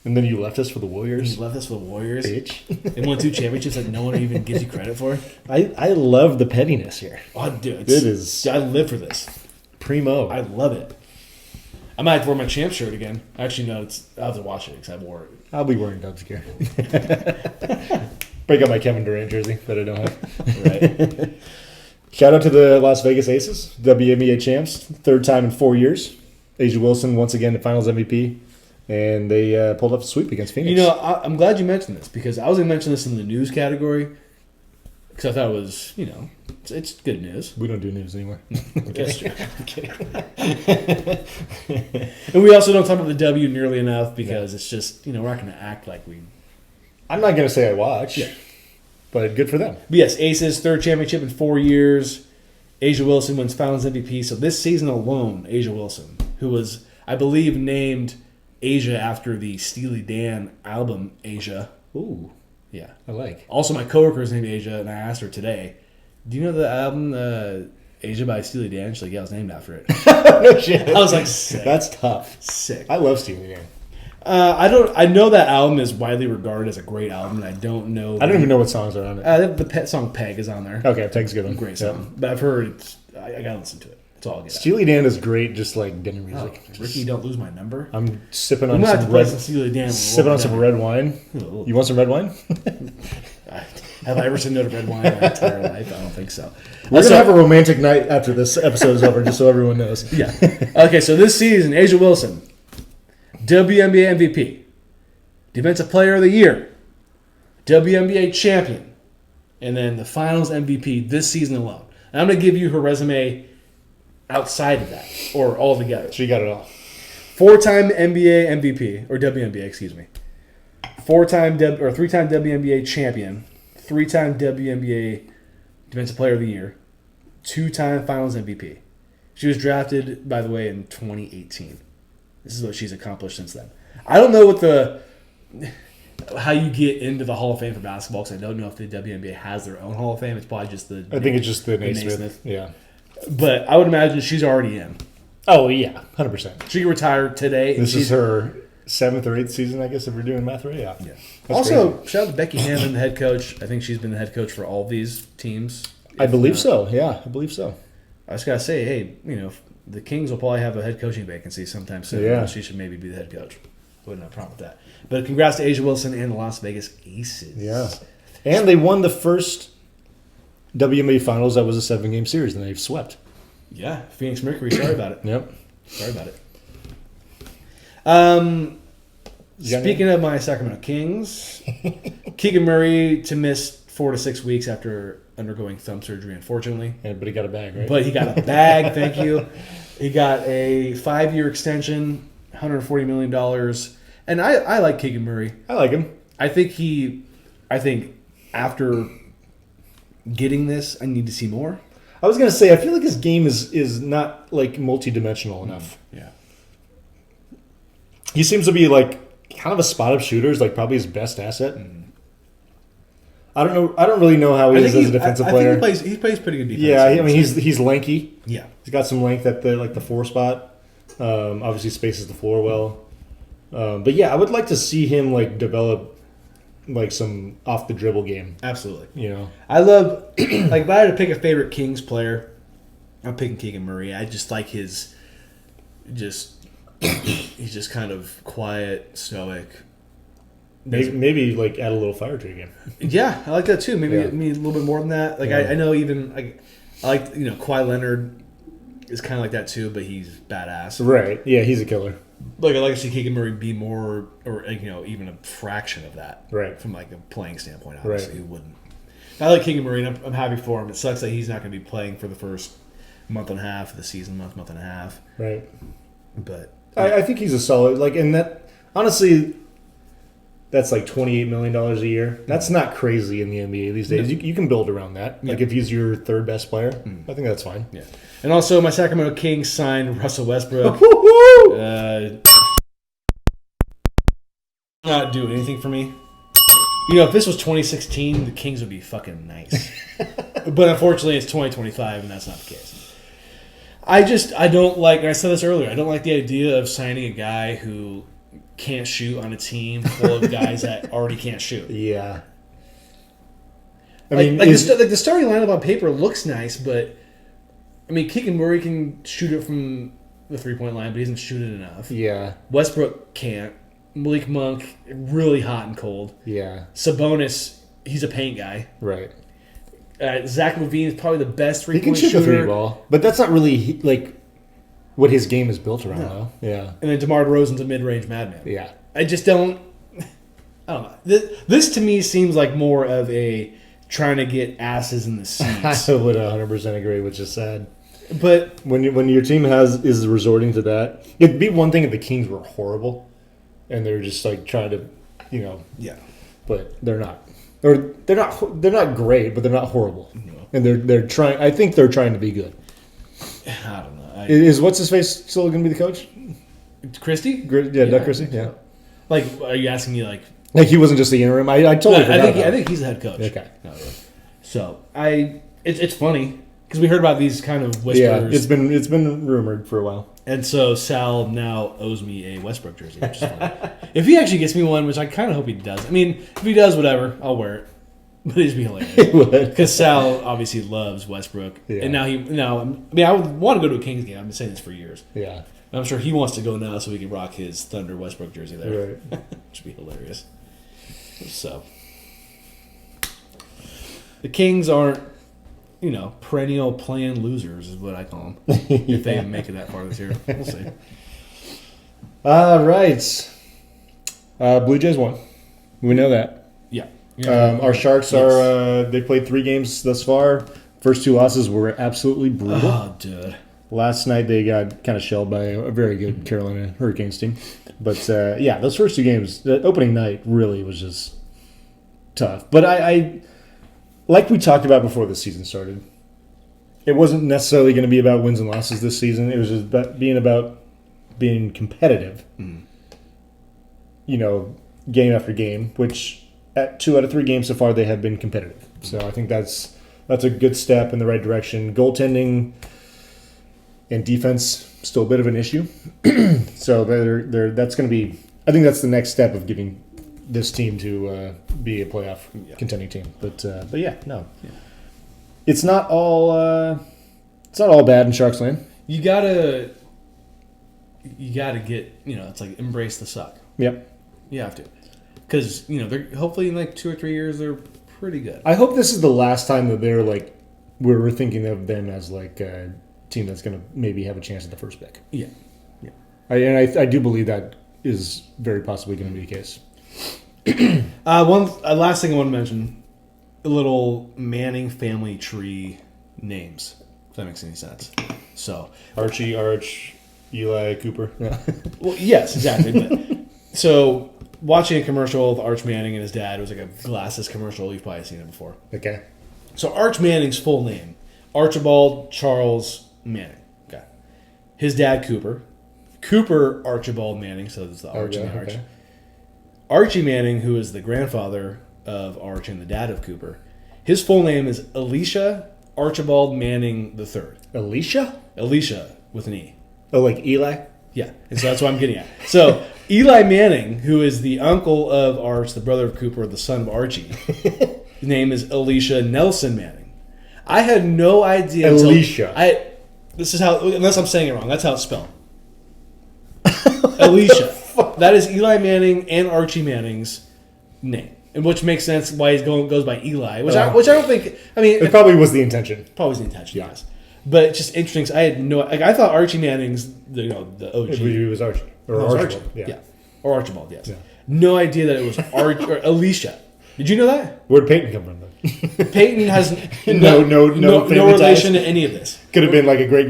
And then you left us for the Warriors. You left us for the Warriors. Bitch. They won 2 championships that no one even gives you credit for. I love the pettiness here. Oh, dude. It is I live for this. primo. I love it. I might have to wear my champ shirt again. Actually, no, I'll have to watch it because I wore it. I'll be wearing Dubs gear. Break out my Kevin Durant jersey that I don't have. Right. Shout out to the Las Vegas Aces, WNBA champs, 3rd time in 4 years. Asia Wilson, once again, the finals MVP. And they pulled up a sweep against Phoenix. You know, I'm glad you mentioned this because I was going to mention this in the news category because I thought it was, it's good news. We don't do news anymore. That's true. And we also don't talk about the W nearly enough because it's just, we're not going to act like we... I'm not going to say I watch, Yeah. but good for them. But yes, Aces, 3rd championship in 4 years. Asia Wilson wins finals MVP. So this season alone, Asia Wilson, who was, I believe, named Asia after the Steely Dan album Asia. Ooh, Yeah. I like. Also, my coworker is named Asia, and I asked her today, do you know the album Asia by Steely Dan? She's like, yeah, I was named after it. No shit. I was like, sick. That's tough. Sick. I love Steely Dan. I know that album is widely regarded as a great album, and I don't know. I don't even know what songs are on it. The pet song Peg is on there. Okay, Peg's a good one. Great song. But I've heard it's. I gotta listen to it. It's all good. Steely Dan is great, just like dinner music. Ricky, don't lose my number. I'm sipping I'm on gonna have to some play red. some Steely Dan. Sipping on some red wine. Ooh. You want some red wine? Have I ever said no to red wine in my entire life? I don't think so. We're gonna have a romantic night after this episode is over, just so everyone knows. Yeah. Okay, so this season, Asia Wilson, WNBA MVP, Defensive Player of the Year, WNBA champion, and then the Finals MVP this season alone. And I'm going to give you her resume outside of that, or all together. So you got it all. 4-time NBA MVP, or WNBA, excuse me. 3-time WNBA champion, 3-time WNBA Defensive Player of the Year, 2-time Finals MVP. She was drafted, by the way, in 2018. This is what she's accomplished since then. I don't know how you get into the Hall of Fame for basketball because I don't know if the WNBA has their own Hall of Fame. It's probably just the. I think it's just the Naismith. Yeah. But I would imagine she's already in. Oh yeah, 100%. She can retire today. This is her 7th or 8th season, I guess, if we're doing math right. Yeah. Yeah. That's Also, crazy. shout out to Becky Hammond, the head coach. I think she's been the head coach for all of these teams. I believe so. Yeah, I believe so. I just gotta say, hey, the Kings will probably have a head coaching vacancy sometime soon. Yeah. She should maybe be the head coach. Wouldn't have a problem with that. But congrats to Asia Wilson and the Las Vegas Aces. Yeah. And they won the first WNBA Finals that was a 7-game series, and they've swept. Yeah, Phoenix Mercury. Sorry about it. Yep. Sorry about it. You got Speaking of my Sacramento Kings, Keegan Murray to miss 4 to 6 weeks after undergoing thumb surgery, unfortunately. Yeah, but he got a bag, right? But he got a bag, thank you. He got a 5-year extension, $140 million. And I like Keegan Murray. I like him. I think after getting this, I need to see more. I was going to say, I feel like his game is not, like, multi-dimensional enough. Yeah. He seems to be, like, kind of a spot-up shooter is, like, probably his best asset. I don't know. I don't really know how he is as a defensive player. I think he plays pretty good defense. Yeah, I mean, he's lanky. Yeah. He's got some length at the 4 spot. Obviously spaces the floor well. But yeah, I would like to see him like develop like some off the dribble game. Absolutely. You know, I love like if I had to pick a favorite Kings player, I'm picking Keegan Murray. I just like his he's just kind of quiet, stoic. maybe like add a little fire to your game. Yeah, I like that too. Maybe Yeah. a little bit more than that. Like Yeah. I know even like I like Kawhi Leonard is kind of like that too, but he's badass. Right? Yeah, he's a killer. Like I like to see Keegan Murray be more, or even a fraction of that. Right. From like a playing standpoint, obviously, Right. who wouldn't? I like Keegan Murray, and I'm happy for him. It sucks that he's not going to be playing for the first month and a half of the season, month and a half. Right. But I think he's a solid and that honestly, That's like $28 million a year. That's not crazy in the NBA these days. You can build around that. Like if he's your third best player, I think that's fine. Yeah. And also, my Sacramento Kings signed Russell Westbrook. Not do anything for me. You know, if this was 2016, the Kings would be fucking nice. But unfortunately, it's 2025, and that's not the case. I don't like, and I said this earlier, I don't like the idea of signing a guy who can't shoot on a team full of guys that already can't shoot. Yeah. I mean, the starting lineup on paper looks nice, but I mean, Keegan Murray can shoot it from the 3-point line, but he doesn't shoot it enough. Yeah. Westbrook can't. Malik Monk, really hot and cold. Yeah. Sabonis, he's a paint guy. Right. Zach LaVine is probably the best 3-point shooter. He can shoot the 3-ball, but that's not really like what his game is built around, though. Yeah. And then DeMar DeRozan's a mid-range madman. Yeah. I just don't. I don't know. This to me seems like more of a trying to get asses in the seats. I would 100% agree, which is sad. But when your team is resorting to that, it'd be one thing if the Kings were horrible, and they're just like trying to, yeah. But they're not. Or they're not great, but they're not horrible. No. And they're trying. I think they're trying to be good. I don't know. Is what's his face still going to be the coach? Christie? Yeah, Doug Christie. Yeah. Like, are you asking me like he wasn't just the interim? I totally forgot. I think he's the head coach. Okay. No, really. So it's funny because we heard about these kind of whispers. Yeah, it's been rumored for a while. And so Sal now owes me a Westbrook jersey, which is funny. If he actually gets me one, which I kind of hope he does. I mean, if he does, whatever, I'll wear it. But it'd be hilarious. It would. Because Sal obviously loves Westbrook. Yeah. And I would want to go to a Kings game. I've been saying this for years. Yeah. And I'm sure he wants to go now so we can rock his Thunder Westbrook jersey there. Right. Which would be hilarious. So. The Kings aren't, perennial play-in losers is what I call them. If they make it that far this year. We'll see. All right. Blue Jays won. We know that. Yeah. Our Sharks are. They played 3 games thus far. First 2 losses were absolutely brutal. Oh, dude. Last night they got kind of shelled by a very good Carolina Hurricanes team. But those first 2 games, the opening night really was just tough. But I like we talked about before the season started, it wasn't necessarily going to be about wins and losses this season. It was just about being competitive. Game after game, which at 2 out of 3 games so far they have been competitive. So I think that's a good step in the right direction. Goaltending and defense still a bit of an issue. So that's going to be. I think that's the next step of getting this team to be a playoff contending team. But yeah, no, it's not all bad in Sharks land. You gotta get it's like embrace the suck. Yep. You have to, because they're hopefully in like 2 or 3 years they're pretty good. I hope this is the last time that they're like we're thinking of them as like a team that's going to maybe have a chance at the first pick. Yeah. I do believe that is very possibly going to be the case. One last thing I want to mention: a little Manning family tree names. If that makes any sense. So Archie, Arch, Eli, Cooper. Yeah. Well, yes, exactly. But, so watching a commercial with Arch Manning and his dad, it was like a glasses commercial. You've probably seen it before. Okay. So Arch Manning's full name: Archibald Charles Manning. Okay. His dad, Cooper Archibald Manning. So there's the Arch and the Arch. Okay. Archie Manning, who is the grandfather of Arch and the dad of Cooper, his full name is Elisha Archibald Manning III. Elisha with an E. Oh, like Eli? Yeah, and so that's what I'm getting at. So Eli Manning, who is the uncle of Arch, the brother of Cooper, the son of Archie, his name is Elisha Nelson Manning. I had no idea. Elisha. This is how, unless I'm saying it wrong, that's how it's spelled. Elisha. That is Eli Manning and Archie Manning's name, and which makes sense why he goes by Eli, which I don't think. I mean, it probably was the intention. Probably was the intention. Yeah. Yes, but it's just interesting. 'Cause I had no. Like I thought Archie Manning's the OG. It was Archie or Archibald. Yeah, or Archibald. Yes. Yeah. No idea that it was Arch or Elisha. Did you know that? Where'd Peyton come from then? Peyton has no relation to any of this. Could have been like a great.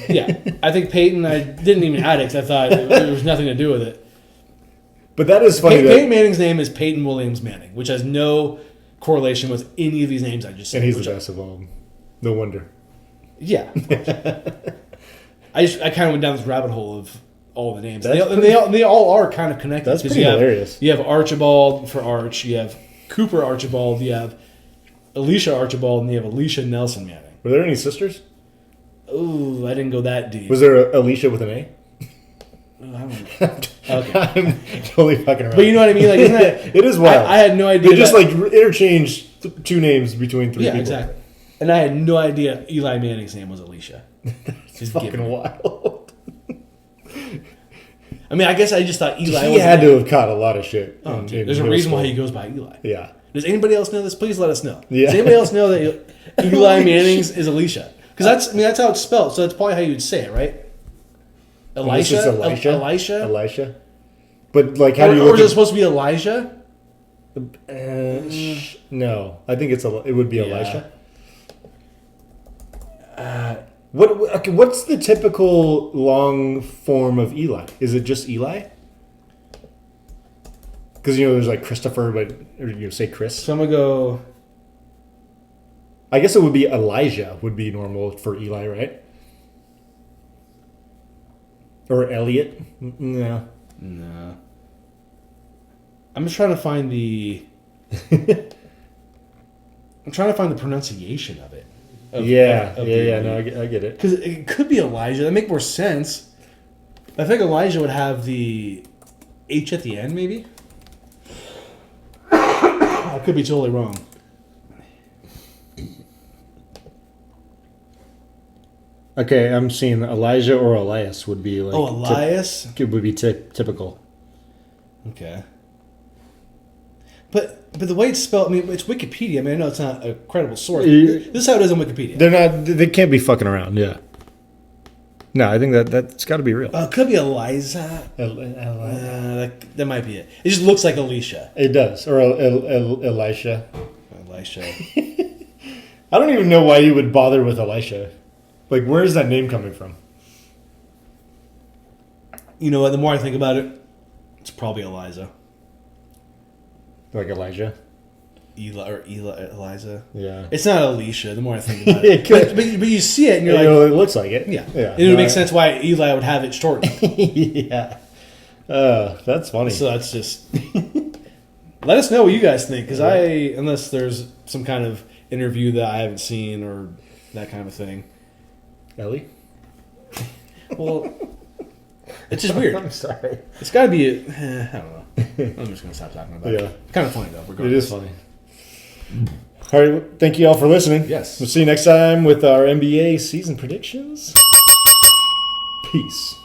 Yeah, I think Peyton. I didn't even add it because I thought there was nothing to do with it. But that is funny. Peyton Manning's name is Peyton Williams Manning, which has no correlation with any of these names I just said. And he's the best of all. No wonder. Yeah. I kind of went down this rabbit hole of all the names. They all are kind of connected. That's pretty hilarious. You have Archibald for Arch. You have Cooper Archibald. You have Alicia Archibald, and you have Alicia Nelson Manning. Were there any sisters? Oh, I didn't go that deep. Was there Alicia with an A? Oh, I don't know. Okay. I'm totally fucking around. But you know what I mean? Like, isn't that, it is wild. I had no idea. They just interchanged two names between three people. Yeah, exactly. And I had no idea Eli Manning's name was Alicia. It's fucking wild. I mean, I guess I just thought Eli. He had to have caught a lot of shit. Oh, dude, there's a reason why he goes by Eli. Yeah. Does anybody else know this? Please let us know. Yeah. Does anybody else know that Eli Manning's is Alicia? Because that's how it's spelled. So that's probably how you'd say it, right? Elisha. Elisha. But like, how do you? Or is it supposed to be Elijah? No, I think it would be Elisha. What's the typical long form of Eli? Is it just Eli? Because there's like Christopher, or you say Chris. So I'm gonna go. I guess it would be Elijah would be normal for Eli, right? Or Elliot? No. I'm just trying to find the. I'm trying to find the pronunciation of it. No, I get it. Because it could be Elijah. That make more sense. I think Elijah would have the H at the end, maybe. I could be totally wrong. Okay, I'm seeing Elijah or Elias would be like. Oh, Elias? Would be typical. Okay. But the way it's spelled, I mean, it's Wikipedia. I mean, I know it's not a credible source. This is how it is on Wikipedia. They can't be fucking around, yeah. No, I think that's got to be real. It could be Eliza. That might be it. It just looks like Alicia. It does. Or Elisha. Elisha. I don't even know why you would bother with Elisha. Like, where is that name coming from? You know what? The more I think about it, it's probably Eliza. Like Elijah? Eliza. Yeah. It's not Alicia, the more I think about it. but you see it and you're like... it looks like it. Yeah. And it would make sense why Eli would have it shortened. Yeah. That's funny. So that's just... Let us know what you guys think, because unless there's some kind of interview that I haven't seen or that kind of thing. Ellie? Well, it's just weird. I'm sorry. It's got to be... I don't know. I'm just going to stop talking about it. It's kind of funny, though, regardless. It is funny. All right, thank you all for listening. Yes. We'll see you next time with our NBA season predictions. Peace.